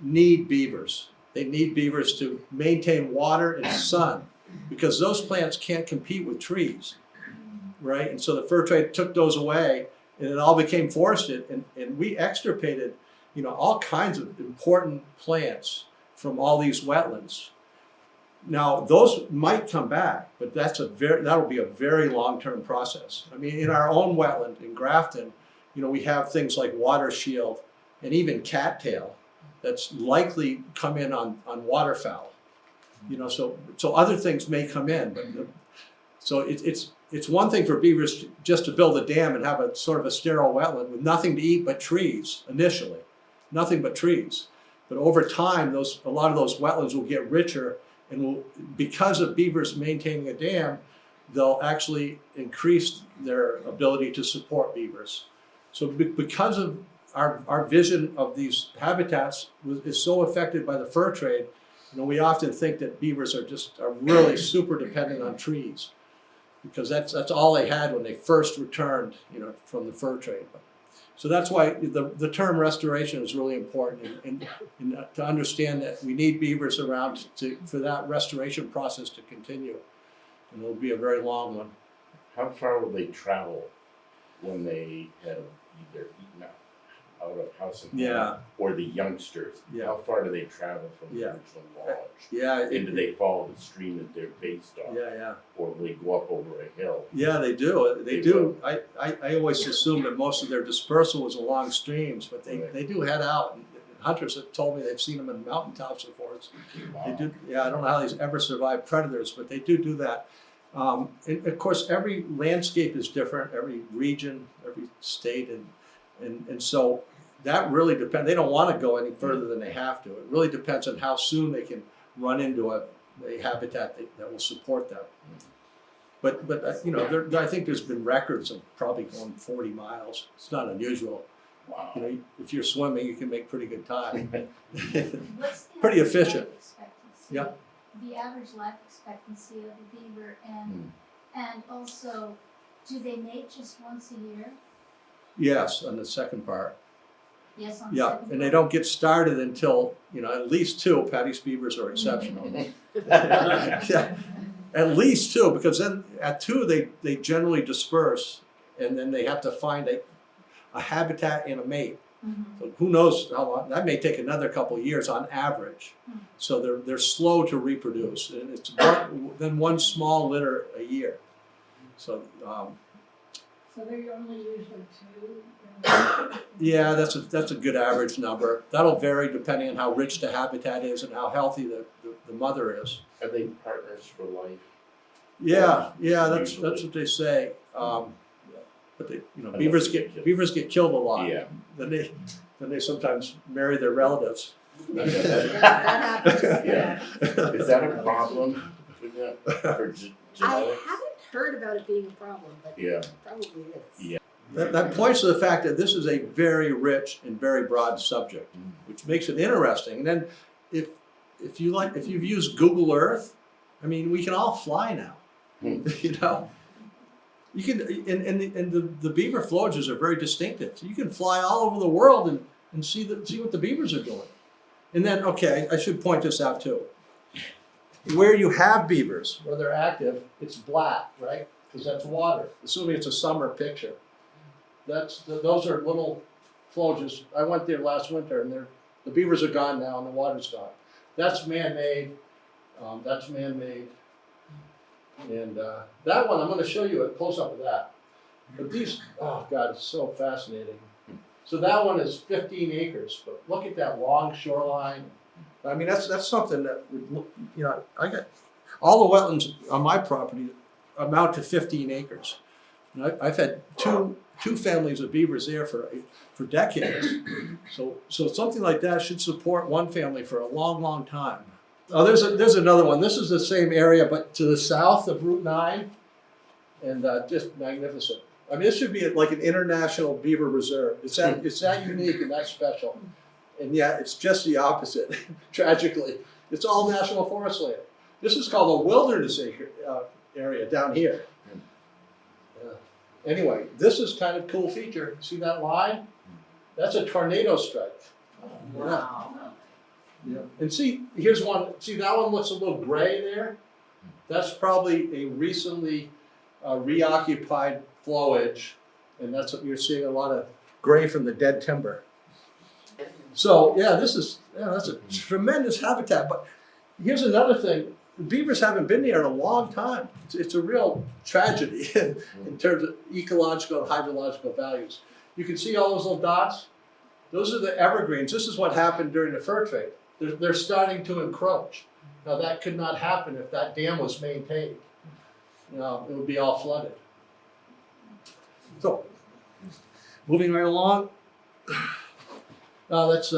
need beavers. They need beavers to maintain water and sun, because those plants can't compete with trees, right? And so the fur trade took those away, and it all became forested, and we extirpated, you know, all kinds of important plants from all these wetlands. Now, those might come back, but that'll be a very long-term process. I mean, in our own wetland in Grafton, you know, we have things like water shield and even cattail that's likely come in on waterfowl. You know, so other things may come in, but so it's one thing for beavers just to build a dam and have a sort of a sterile wetland with nothing to eat but trees initially, nothing but trees. But over time, a lot of those wetlands will get richer, and because of beavers maintaining a dam, they'll actually increase their ability to support beavers. So because of our vision of these habitats is so affected by the fur trade, you know, we often think that beavers are really super dependent on trees, because that's all they had when they first returned, you know, from the fur trade. So that's why the term restoration is really important, and to understand that we need beavers around for that restoration process to continue, and it'll be a very long one. How far will they travel when they have either eaten out of house and home, or the youngsters? Yeah. How far do they travel from the original lodge? Yeah. And do they follow the stream that they're based on? Yeah. Or will they go up over a hill? Yeah, they do. They do. I always assumed that most of their dispersal was along streams, but they do head out. And hunters have told me they've seen them in mountaintops before. Wow. They do. Yeah, I don't know how these ever survive predators, but they do that. And of course, every landscape is different, every region, every state, and so that really depends. They don't want to go any further than they have to. It really depends on how soon they can run into a habitat that will support them. But you know, I think there's been records of probably going 40 miles. It's not unusual. Wow. You know, if you're swimming, you can make pretty good time. What's the Pretty average efficient. life expectancy? Yeah. The average life expectancy of a beaver, and also, do they mate just once a year? Yes, on the second part. Yes, on Yeah, second and they part? don't get started until, you know, at least 2. Patty's beavers are exceptional. Yeah, at least 2, because then at 2 they generally disperse, and then they have to find a habitat and a mate. So who knows how long? That may take another couple of years on average. So they're slow to reproduce, and it's then one small litter a year. So So they're only usually 2? yeah, that's a good average number. That'll vary depending on how rich the habitat is and how healthy the mother is. Are they partners for life? Yeah, that's what they say. But they, you know, beavers get killed a lot. Yeah. Then they sometimes marry their relatives. That happens. Yeah. Is that a problem with that? For I genetics? haven't heard about it being a problem, but Yeah. probably is. Yeah. That points to the fact that this is a very rich and very broad subject, which makes it interesting. And then if you've used Google Earth, I mean, we can all fly now. You know, you can, and the beaver flowages are very distinctive. So you can fly all over the world and see what the beavers are doing. And then, okay, I should point this out too. Where you have beavers, where they're active, it's black, right? Because that's water. Assuming it's a summer picture. Those are little flowages. I went there last winter, and the beavers are gone now, and the water's gone. That's man-made. That's man-made. And that one, I'm going to show you a close-up of that. But these, oh God, it's so fascinating. So that one is 15 acres, but look at that long shoreline. I mean, that's something that, you know, I got all the wetlands on my property amount to 15 acres. And I've had two families of beavers there for decades. So something like that should support one family for a long, long time. Oh, there's another one. This is the same area, but to the south of Route 9, and just magnificent. I mean, this should be like an international beaver reserve. It's that unique and that special. And yet it's just the opposite, tragically. It's all national forest land. This is called a wilderness area down here. Anyway, this is kind of a cool feature. See that line? That's a tornado strike. Wow. Yeah. And see, here's one. See, that one looks a little gray there. That's probably a recently reoccupied flowage, and that's what you're seeing, a lot of gray from the dead timber. So yeah, that's a tremendous habitat. But here's another thing: the beavers haven't been here in a long time. It's a real tragedy in terms of ecological and hydrological values. You can see all those little dots. Those are the evergreens. This is what happened during the fur trade. They're starting to encroach. Now that could not happen if that dam was maintained. It would be all flooded. So, moving right along. That's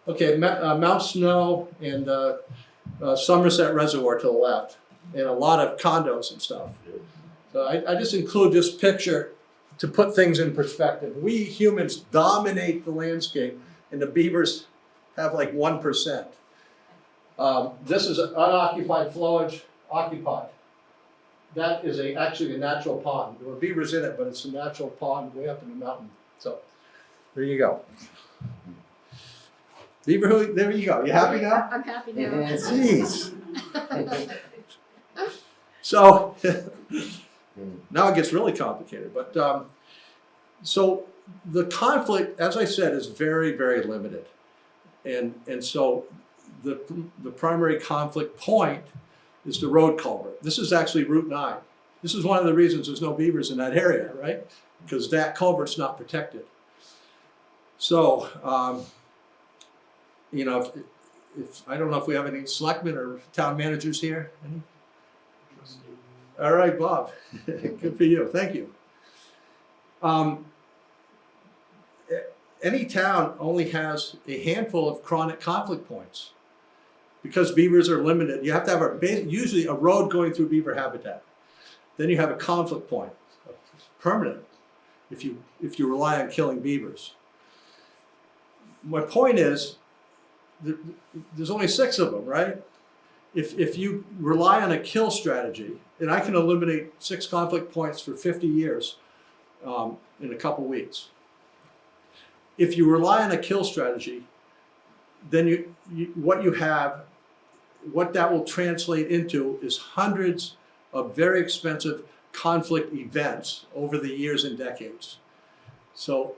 okay. Mount Snow and Somerset Reservoir to the left, and a lot of condos and stuff. So I just include this picture to put things in perspective. We humans dominate the landscape, and the beavers have like 1%. This is an unoccupied flowage, occupied. That is actually a natural pond. There were beavers in it, but it's a natural pond way up in the mountain. So there you go. Beaver, there you go. You happy now? I'm happy now. Jeez. So now it gets really complicated. But so the conflict, as I said, is very, very limited. And so the primary conflict point is the road culvert. This is actually Route 9. This is one of the reasons there's no beavers in that area, right? Because that culvert's not protected. So, you know, if I don't know if we have any selectmen or town managers here. Any? All right, Bob. Good for you. Thank you. Any town only has a handful of chronic conflict points. Because beavers are limited, you have to have usually a road going through beaver habitat. Then you have a conflict point, permanent, if you rely on killing beavers. My point is, there's only 6 of them, right? If you rely on a kill strategy, and I can eliminate 6 conflict points for 50 years in a couple weeks. If you rely on a kill strategy, then what that will translate into is hundreds of very expensive conflict events over the years and decades. So,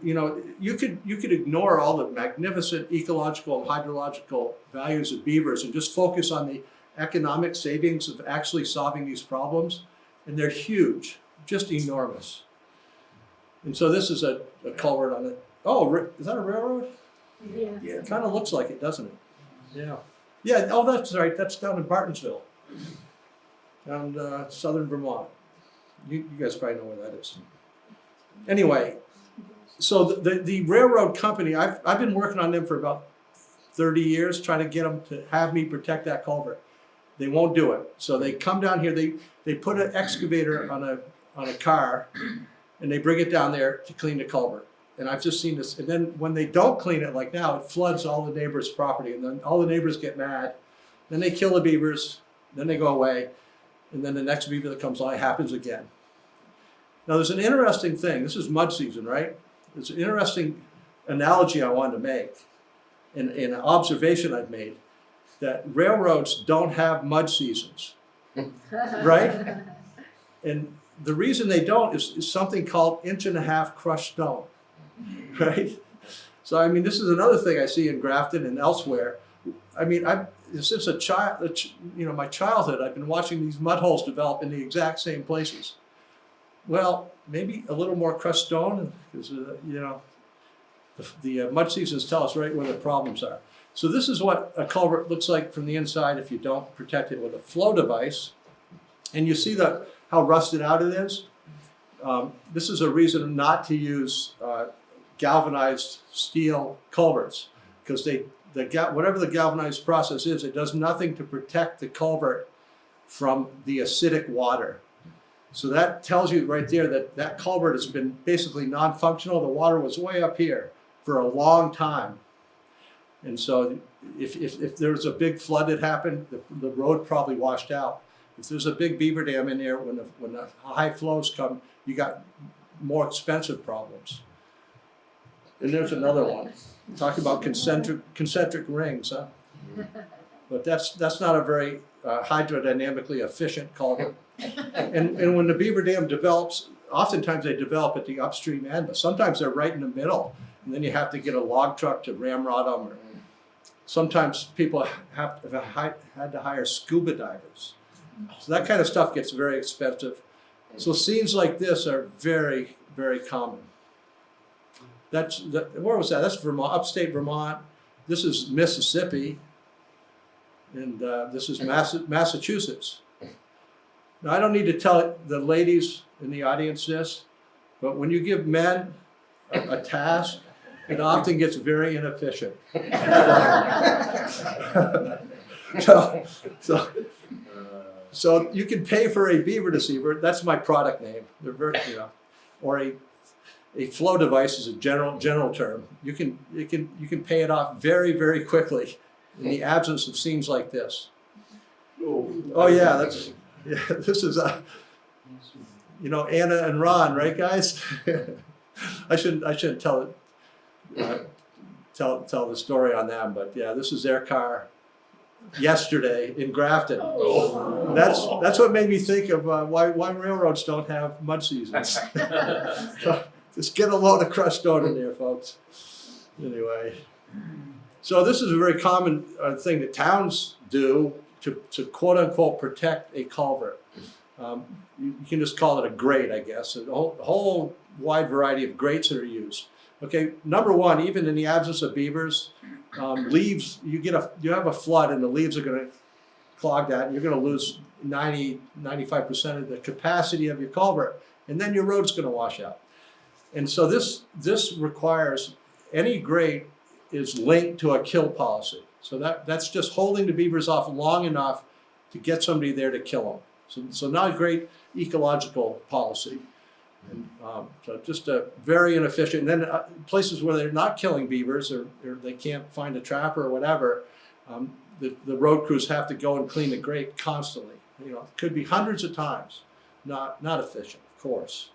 you know, you could ignore all the magnificent ecological and hydrological values of beavers and just focus on the economic savings of actually solving these problems, and they're huge, just enormous. And so this is a culvert on it. Oh, is that a railroad? Yeah. It kind of looks like it, doesn't it? Yeah. Yeah, oh, that's right. That's down in Bartonsville, down southern Vermont. You guys probably know where that is. Anyway, so the railroad company, I've been working on them for about 30 years, trying to get them to have me protect that culvert. They won't do it. So they come down here, they put an excavator on a car, and they bring it down there to clean the culvert. And I've just seen this. And then when they don't clean it like now, it floods all the neighbors' property. And then all the neighbors get mad. Then they kill the beavers. Then they go away. And then the next beaver that comes by happens again. Now there's an interesting thing. This is mud season, right? There's an interesting analogy I wanted to make. And an observation I've made. That railroads don't have mud seasons. Right? And the reason they don't is something called 1.5 inch crushed stone. Right? So, I mean, this is another thing I see in Grafton and elsewhere. I mean, since a child, you know, my childhood, I've been watching these mud holes develop in the exact same places. Well, maybe a little more crushed stone, because, you know, the mud seasons tell us right where the problems are. So this is what a culvert looks like from the inside if you don't protect it with a flow device. And you see how rusted out it is. This is a reason not to use galvanized steel culverts, because whatever the galvanized process is, it does nothing to protect the culvert from the acidic water. So that tells you right there that that culvert has been basically non-functional. The water was way up here for a long time. And so if there was a big flood that happened, the road probably washed out. If there's a big beaver dam in there, when the high flows come, you got more expensive problems. And there's another one. Talking about concentric rings, huh? But that's not a very hydrodynamically efficient culvert. And when the beaver dam develops, oftentimes they develop at the upstream end, but sometimes they're right in the middle. And then you have to get a log truck to ramrod them. Or sometimes people had to hire scuba divers. So that kind of stuff gets very expensive. So scenes like this are very, very common. Where was that? That's Vermont, upstate Vermont. This is Mississippi. And this is Massachusetts. Now, I don't need to tell the ladies in the audience this, but when you give men a task, it often gets very inefficient. So you can pay for a Beaver Deceiver. That's my product name. They're very, or a flow device is a general term. You can pay it off very, very quickly in the absence of scenes like this. Oh yeah, this is Anna and Ron, right, guys? I shouldn't tell the story on them, but yeah, this is their car yesterday in Grafton. Oh. That's what made me think of why railroads don't have mud seasons. So just get a load of crushed stone in there, folks. Anyway, so this is a very common thing that towns do to quote unquote protect a culvert. You can just call it a grate, I guess. A whole wide variety of grates that are used. Okay, number one, even in the absence of beavers, leaves, you have a flood and the leaves are going to clog that and you're going to lose 95% of the capacity of your culvert, and then your road's going to wash out. And so this requires, any grate is linked to a kill policy. So that's just holding the beavers off long enough to get somebody there to kill them. So not a great ecological policy. And so just a very inefficient. And then places where they're not killing beavers or they can't find a trapper or whatever, the road crews have to go and clean the grate constantly. It could be hundreds of times. Not efficient, of course.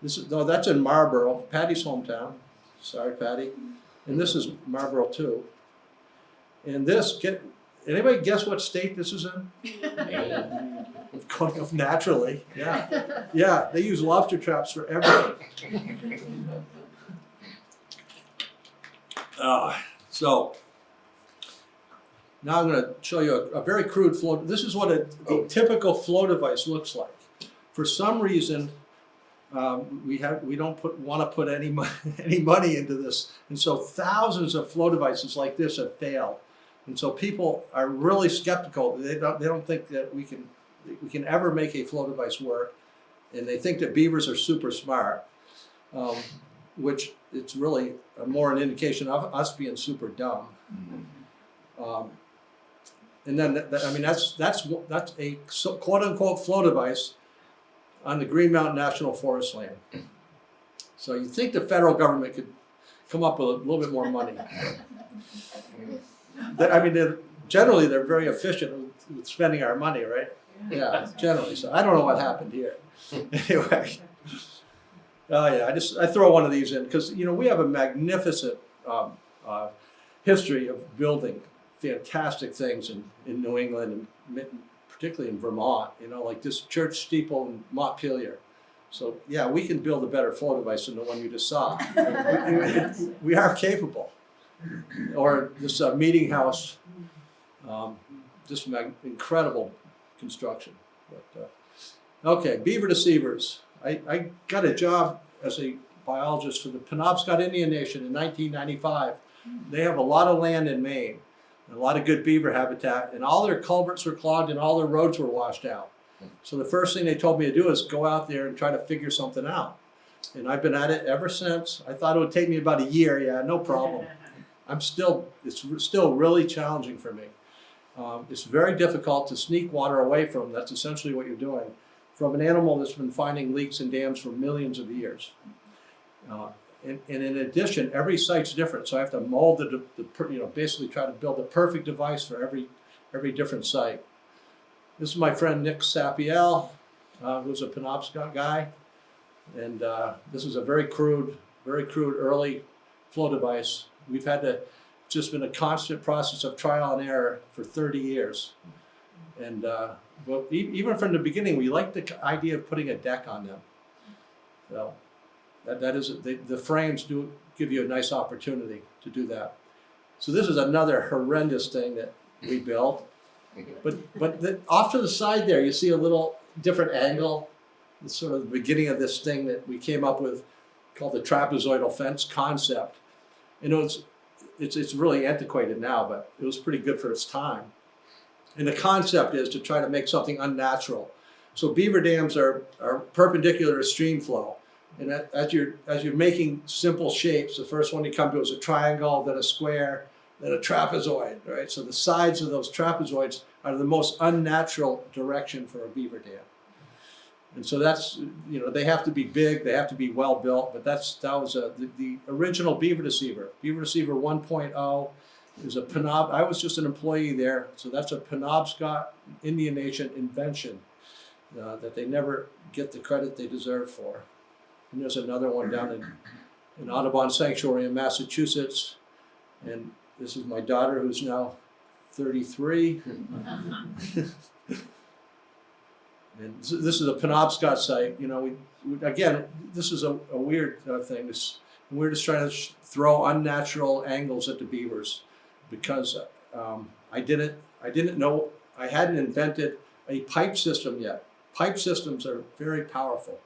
That's in Marlborough, Patty's hometown. Sorry, Patty. And this is Marlborough too. And anybody guess what state this is in? Naturally, yeah. Yeah, they use lobster traps for everything. So now I'm going to show you a very crude flow. This is what a typical flow device looks like. For some reason, we don't want to put any money into this, and so thousands of flow devices like this have failed. And so people are really skeptical. They don't think that we can ever make a flow device work, and they think that beavers are super smart, which it's really more an indication of us being super dumb. And then that's a quote unquote flow device on the Green Mountain National Forest land. So you think the federal government could come up with a little bit more money? Generally they're very efficient with spending our money, right? Yeah, generally. So I don't know what happened here. Anyway, I throw one of these in because we have a magnificent history of building fantastic things in New England and particularly in Vermont. Like this church steeple in Montpelier. So yeah, we can build a better flow device than the one you just saw. We are capable. Or this meeting house, just incredible construction. But, okay, Beaver Deceivers. I got a job as a biologist for the Penobscot Indian Nation in 1995. They have a lot of land in Maine, and a lot of good beaver habitat, and all their culverts were clogged and all their roads were washed out. So the first thing they told me to do is go out there and try to figure something out. And I've been at it ever since. I thought it would take me about a year. Yeah, no problem. It's still really challenging for me. It's very difficult to sneak water away from them. That's essentially what you're doing from an animal that's been finding leaks in dams for millions of years. And in addition, every site's different, so I have to mold basically try to build a perfect device for every different site. This is my friend Nick Sapiel, who's a Penobscot guy, and this is a very crude early flow device. We've had to, just been a constant process of trial and error for 30 years. And well, even from the beginning, we liked the idea of putting a deck on them. So that is, the frames do give you a nice opportunity to do that. So this is another horrendous thing that we built. But off to the side there, you see a little different angle. It's sort of the beginning of this thing that we came up with called the trapezoidal fence concept. You know, it's really antiquated now, but it was pretty good for its time. And the concept is to try to make something unnatural. So beaver dams are perpendicular to stream flow. And as you're making simple shapes, the first one you come to is a triangle, then a square, then a trapezoid, right? So the sides of those trapezoids are the most unnatural direction for a beaver dam. And so that's, you know, they have to be big, they have to be well built, but that was the original Beaver Deceiver. Beaver Deceiver 1.0 is I was just an employee there, so that's a Penobscot Indian Nation invention that they never get the credit they deserve for. And there's another one down in Audubon Sanctuary in Massachusetts, and this is my daughter who's now 33. And this is a Penobscot site. You know, we again, this is a weird thing. We're just trying to throw unnatural angles at the beavers because I didn't know, I hadn't invented a pipe system yet. Pipe systems are very powerful.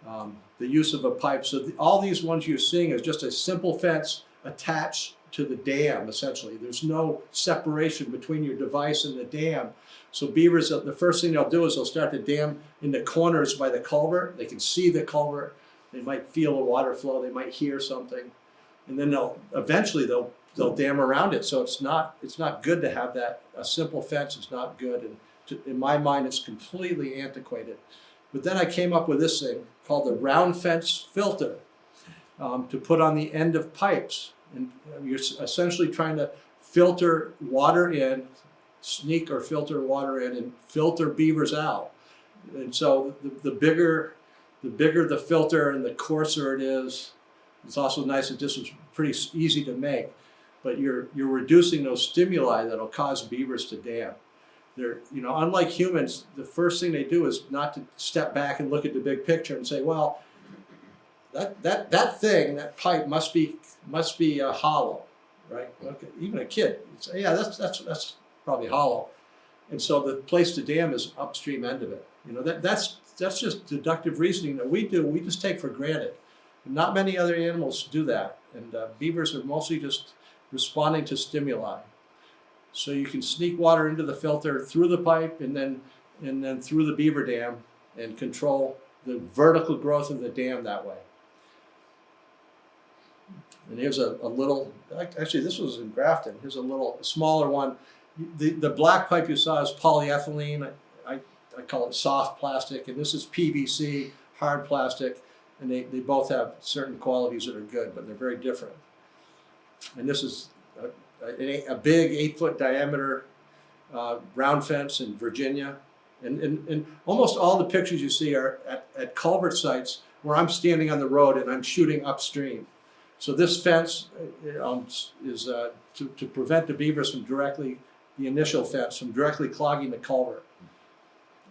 The use of a pipe. So all these ones you're seeing is just a simple fence attached to the dam, essentially. There's no separation between your device and the dam. So beavers, the first thing they'll do is they'll start to dam in the corners by the culvert. They can see the culvert. They might feel the water flow. They might hear something. And then eventually they'll dam around it. So it's not good to have that. A simple fence is not good. And in my mind, it's completely antiquated. But then I came up with this thing called the round fence filter to put on the end of pipes. And you're essentially trying to filter water in, sneak or filter water in, and filter beavers out. And so the bigger the filter and the coarser it is. It's also nice that this is pretty easy to make, but you're reducing those stimuli that'll cause beavers to dam. They're, you know, unlike humans, the first thing they do is not to step back and look at the big picture and say, well, that pipe must be hollow, right? Okay. Even a kid would say, yeah, that's probably hollow. And so the place to dam is upstream end of it. You know, that's just deductive reasoning that we do. We just take for granted. Not many other animals do that. And beavers are mostly just responding to stimuli. So you can sneak water into the filter through the pipe and then through the beaver dam and control the vertical growth of the dam that way. And here's a little, actually this was in Grafton. Here's a smaller one. The black pipe you saw is polyethylene. I call it soft plastic, and this is PVC, hard plastic, and they both have certain qualities that are good, but they're very different. And this is a big 8-foot diameter round fence in Virginia. And almost all the pictures you see are at culvert sites where I'm standing on the road and I'm shooting upstream. So this fence is to prevent the beavers from the initial fence from directly clogging the culvert.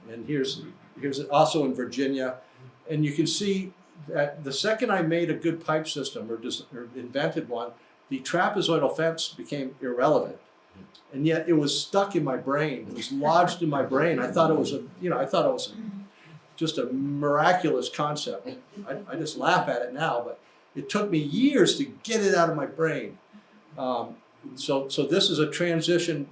And here's also in Virginia. And you can see that the second I made a good pipe system or invented one, the trapezoidal fence became irrelevant. And yet it was stuck in my brain. It was lodged in my brain. I thought it was just a miraculous concept. I just laugh at it now, but it took me years to get it out of my brain. So this is a transition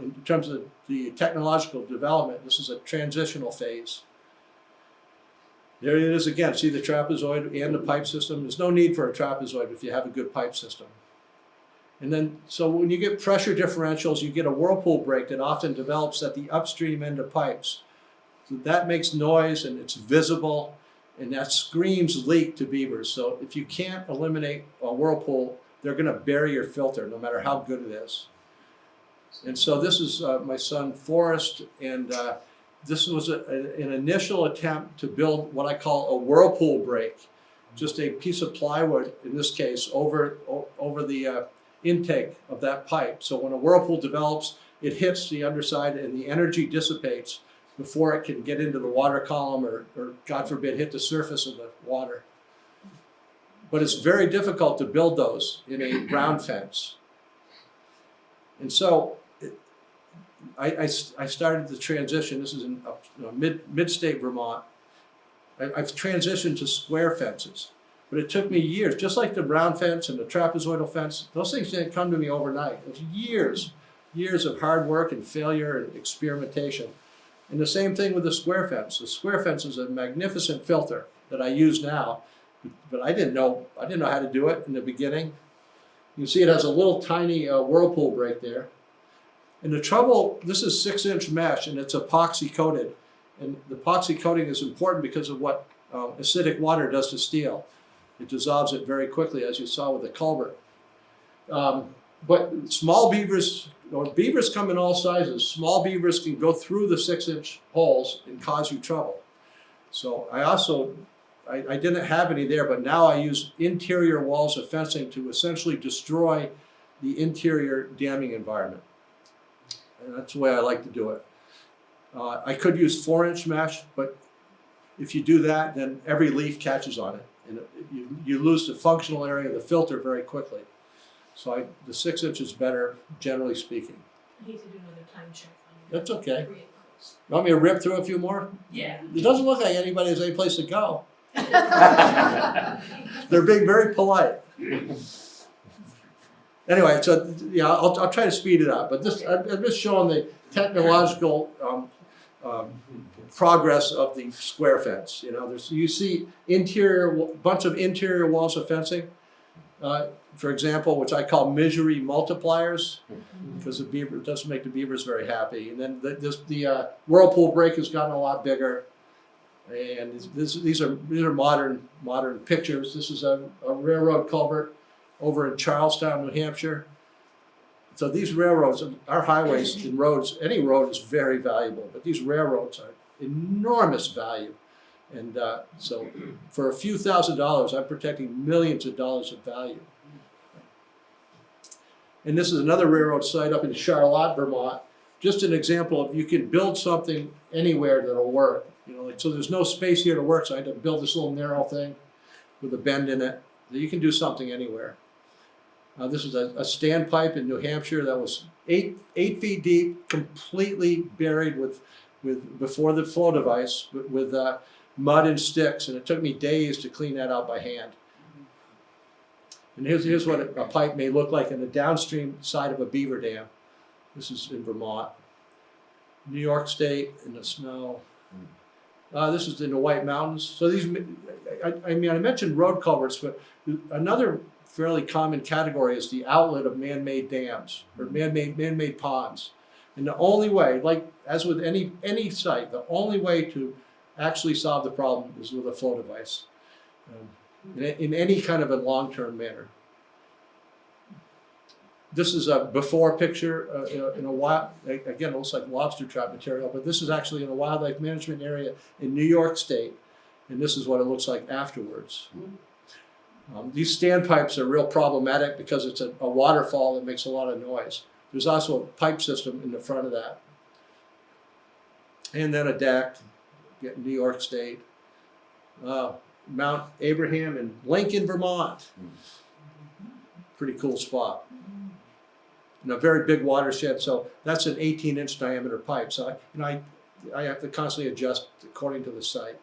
in terms of the technological development. This is a transitional phase. There it is again. See the trapezoid and the pipe system. There's no need for a trapezoid if you have a good pipe system. And then, so when you get pressure differentials, you get a whirlpool break that often develops at the upstream end of pipes. So that makes noise and it's visible, and that screams leak to beavers. So if you can't eliminate a whirlpool, they're going to bury your filter no matter how good it is. And so this is my son Forrest, and this was an initial attempt to build what I call a whirlpool break, just a piece of plywood, in this case, over the intake of that pipe. So when a whirlpool develops, it hits the underside and the energy dissipates before it can get into the water column or God forbid, hit the surface of the water. But it's very difficult to build those in a ground fence. And so I started the transition. This is in mid-state Vermont. I've transitioned to square fences. But it took me years, just like the round fence and the trapezoidal fence. Those things didn't come to me overnight. It was years of hard work and failure and experimentation. And the same thing with the square fence. The square fence is a magnificent filter that I use now, but I didn't know how to do it in the beginning. You can see it has a little tiny whirlpool break there. And the trouble, this is 6-inch mesh and it's epoxy coated. And the epoxy coating is important because of what acidic water does to steel. It dissolves it very quickly, as you saw with the culvert. But small beavers, beavers come in all sizes. Small beavers can go through the 6-inch holes and cause you trouble. So I didn't have any there, but now I use interior walls of fencing to essentially destroy the interior damming environment. And that's the way I like to do it. I could use 4-inch mesh, but if you do that, then every leaf catches on it. And you lose the functional area of the filter very quickly. So the 6 inch is better, generally speaking. I need to do another time check on you. That's okay. You want me to rip through a few more? Yeah. It doesn't look like anybody has any place to go. They're being very polite. Anyway, so yeah, I'll try to speed it up. But I'm just showing the technological progress of the square fence. You know, you see bunch of interior walls of fencing. For example, which I call misery multipliers, because the beaver doesn't make the beavers very happy. And then the whirlpool break has gotten a lot bigger. And these are modern pictures. This is a railroad culvert over in Charlestown, New Hampshire. So these railroads, our highways and roads, any road is very valuable, but these railroads are enormous value. And so for a few $1,000s, I'm protecting millions of dollars of value. And this is another railroad site up in Charlotte, Vermont. Just an example of you can build something anywhere that'll work. You know, so there's no space here to work, so I had to build this little narrow thing with a bend in it. You can do something anywhere. This is a standpipe in New Hampshire that was 8 feet deep, completely buried before the flow device with mud and sticks, and it took me days to clean that out by hand. And here's what a pipe may look like in the downstream side of a beaver dam. This is in Vermont. New York State in the snow. This is in the White Mountains. So these, I mentioned road culverts, but another fairly common category is the outlet of man-made dams or man-made ponds. And the only way, like as with any site, the only way to actually solve the problem is with a flow device in any kind of a long-term manner. This is a before picture in a wild, again, it looks like lobster trap material, but this is actually in a wildlife management area in New York State, and this is what it looks like afterwards. These standpipes are real problematic because it's a waterfall that makes a lot of noise. There's also a pipe system in the front of that. And then a deck, New York State. Mount Abraham in Lincoln, Vermont. Pretty cool spot. And a very big watershed, so that's an 18-inch diameter pipe. So I have to constantly adjust according to the site.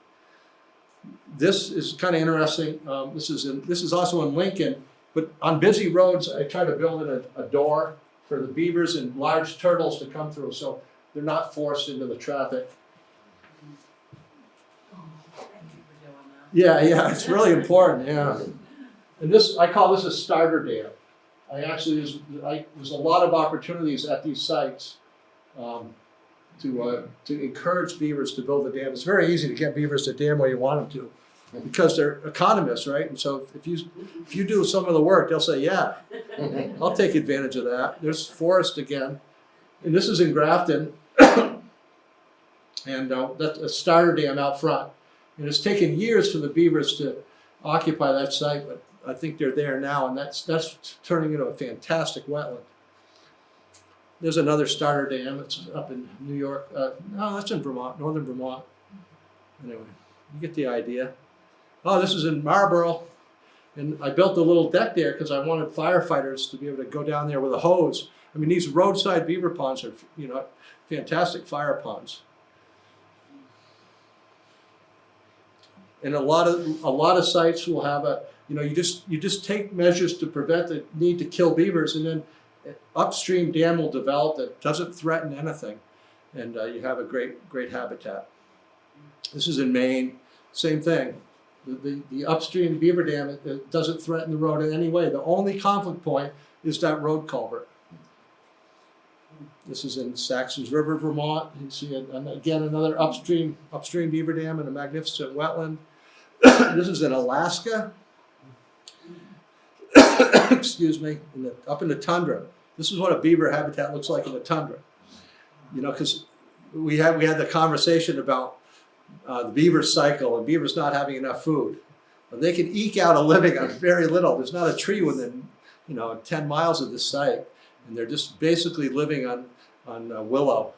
This is kind of interesting. This is also in Lincoln, but on busy roads, I try to build in a door for the beavers and large turtles to come through, so they're not forced into the traffic. Yeah, it's really important. Yeah, and I call this a starter dam. There's a lot of opportunities at these sites. to encourage beavers to build a dam. It's very easy to get beavers to dam where you want them to, because they're economists, right? And so if you do some of the work, they'll say, yeah, I'll take advantage of that. There's forest again, and this is in Grafton, and that's a starter dam out front. And it's taken years for the beavers to occupy that site, but I think they're there now, and that's turning into a fantastic wetland. There's another starter dam. It's up in New York. No, that's in Vermont, northern Vermont. Anyway, you get the idea. Oh, this is in Marlborough, and I built a little deck there because I wanted firefighters to be able to go down there with a hose. I mean, these roadside beaver ponds are, fantastic fire ponds. And a lot of sites will have you just take measures to prevent the need to kill beavers, and then an upstream dam will develop that doesn't threaten anything, and you have a great habitat. This is in Maine, same thing. The upstream beaver dam, it doesn't threaten the road in any way. The only conflict point is that road culvert. This is in Saxons River, Vermont. You see again another upstream beaver dam in a magnificent wetland. This is in Alaska. Excuse me, up in the tundra. This is what a beaver habitat looks like in the tundra. Because we had the conversation about the beaver cycle and beavers not having enough food. But they can eke out a living on very little. There's not a tree within 10 miles of this site, and they're just basically living on willow.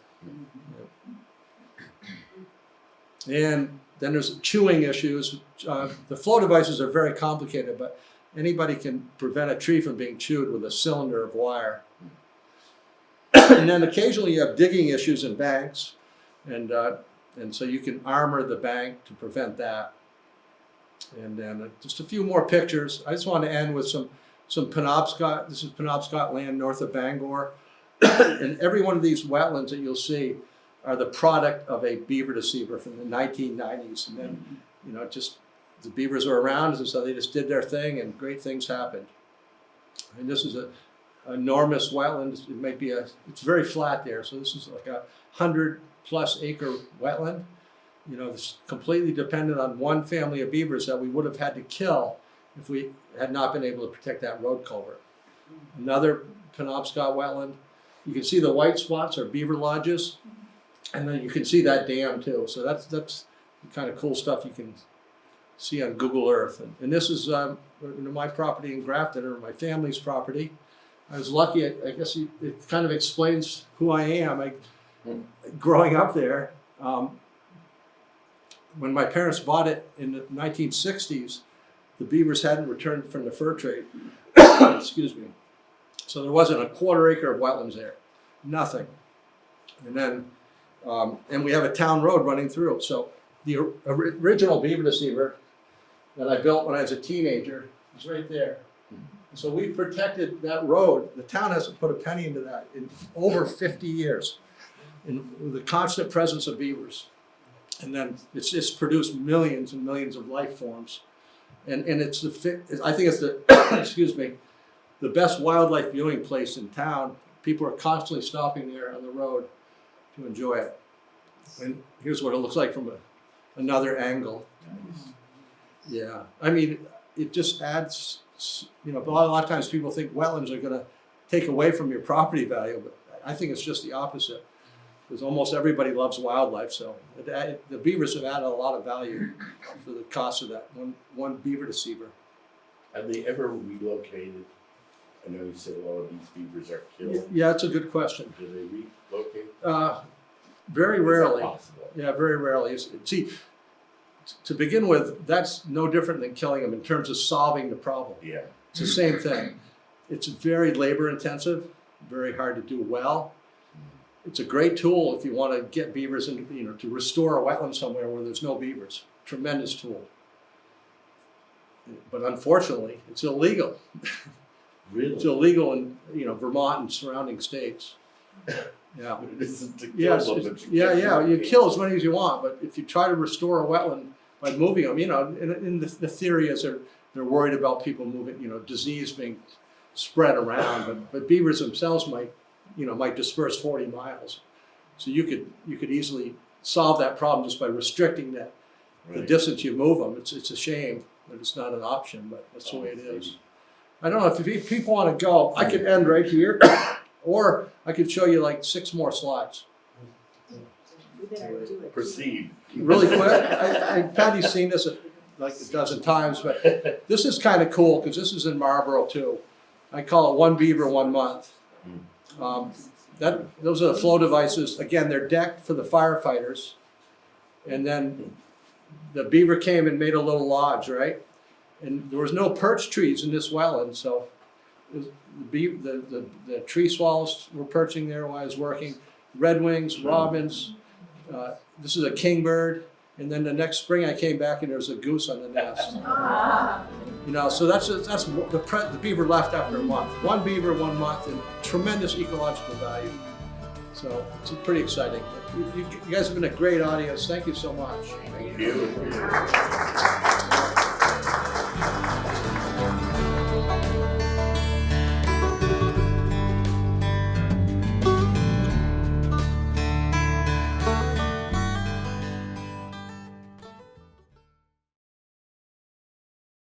And then there's chewing issues. The flow devices are very complicated, but anybody can prevent a tree from being chewed with a cylinder of wire. And then occasionally you have digging issues in banks, and so you can armor the bank to prevent that. And then just a few more pictures. I just want to end with some Penobscot. This is Penobscot land north of Bangor. And every one of these wetlands that you'll see are the product of a beaver deceiver from the 1990s. And then, just the beavers were around, and so they just did their thing, and great things happened. And this is an enormous wetland. It might be it's very flat there, so this is like a 100+ acre wetland. It's completely dependent on one family of beavers that we would have had to kill if we had not been able to protect that road culvert. Another Penobscot wetland. You can see the white spots are beaver lodges, and then you can see that dam too. So that's the kind of cool stuff you can see on Google Earth. And this is my property in Grafton, or my family's property. I was lucky. I guess it kind of explains who I am. Growing up there, when my parents bought it in the 1960s, the beavers hadn't returned from the fur trade. Excuse me. So there wasn't a 1/4 acre of wetlands there, nothing. And then, and we have a town road running through it. So the original Beaver Deceiver that I built when I was a teenager is right there. So we protected that road. The town hasn't put a penny into that in over 50 years, in the constant presence of beavers. And then it's just produced millions and millions of life forms. And it's I think it's the, excuse me, the best wildlife viewing place in town. People are constantly stopping there on the road to enjoy it. And here's what it looks like from another angle. Yeah, I mean, it just adds, a lot of times people think wetlands are going to take away from your property value, but I think it's just the opposite. Because almost everybody loves wildlife, so the beavers have added a lot of value for the cost of that one Beaver Deceiver. Have they ever relocated? I know you said a lot of these beavers are killed. Yeah, that's a good question. Do they relocate? Very rarely. Is that possible? Yeah, very rarely. See, to begin with, that's no different than killing them in terms of solving the problem. Yeah. It's the same thing. It's very labor intensive, very hard to do well. It's a great tool if you want to get beavers into, to restore a wetland somewhere where there's no beavers. Tremendous tool. But unfortunately, it's illegal. Really? It's illegal in Vermont and surrounding states. Yeah. It isn't to kill Yes, them, but you kill as many as you want, but if you try to restore a wetland by moving them, in the theory is they're worried about people moving, disease being spread around, but beavers themselves might disperse 40 miles. So you could easily solve that problem just by restricting the Right. distance you move them. It's a shame that it's not an option, but that's the way it is. I don't know if people want to go. I could end right here, or I could show you like 6 more slides. Proceed. Really quick. Patty's seen this like a dozen times, but this is kind of cool because this is in Marlboro too. I call it 1 beaver, 1 month. Those are the flow devices. Again, they're decked for the firefighters, and then the beaver came and made a little lodge, right? And there was no perch trees in this wetland, so the tree swallows were perching there while I was working. Redwings, robins. This is a kingbird, and then the next spring I came back and there was a goose on the nest. You know, so that's the beaver left after a month. 1 beaver, 1 month, and tremendous ecological value. So it's pretty exciting. You guys have been a great audience. Thank you so much. Thank you.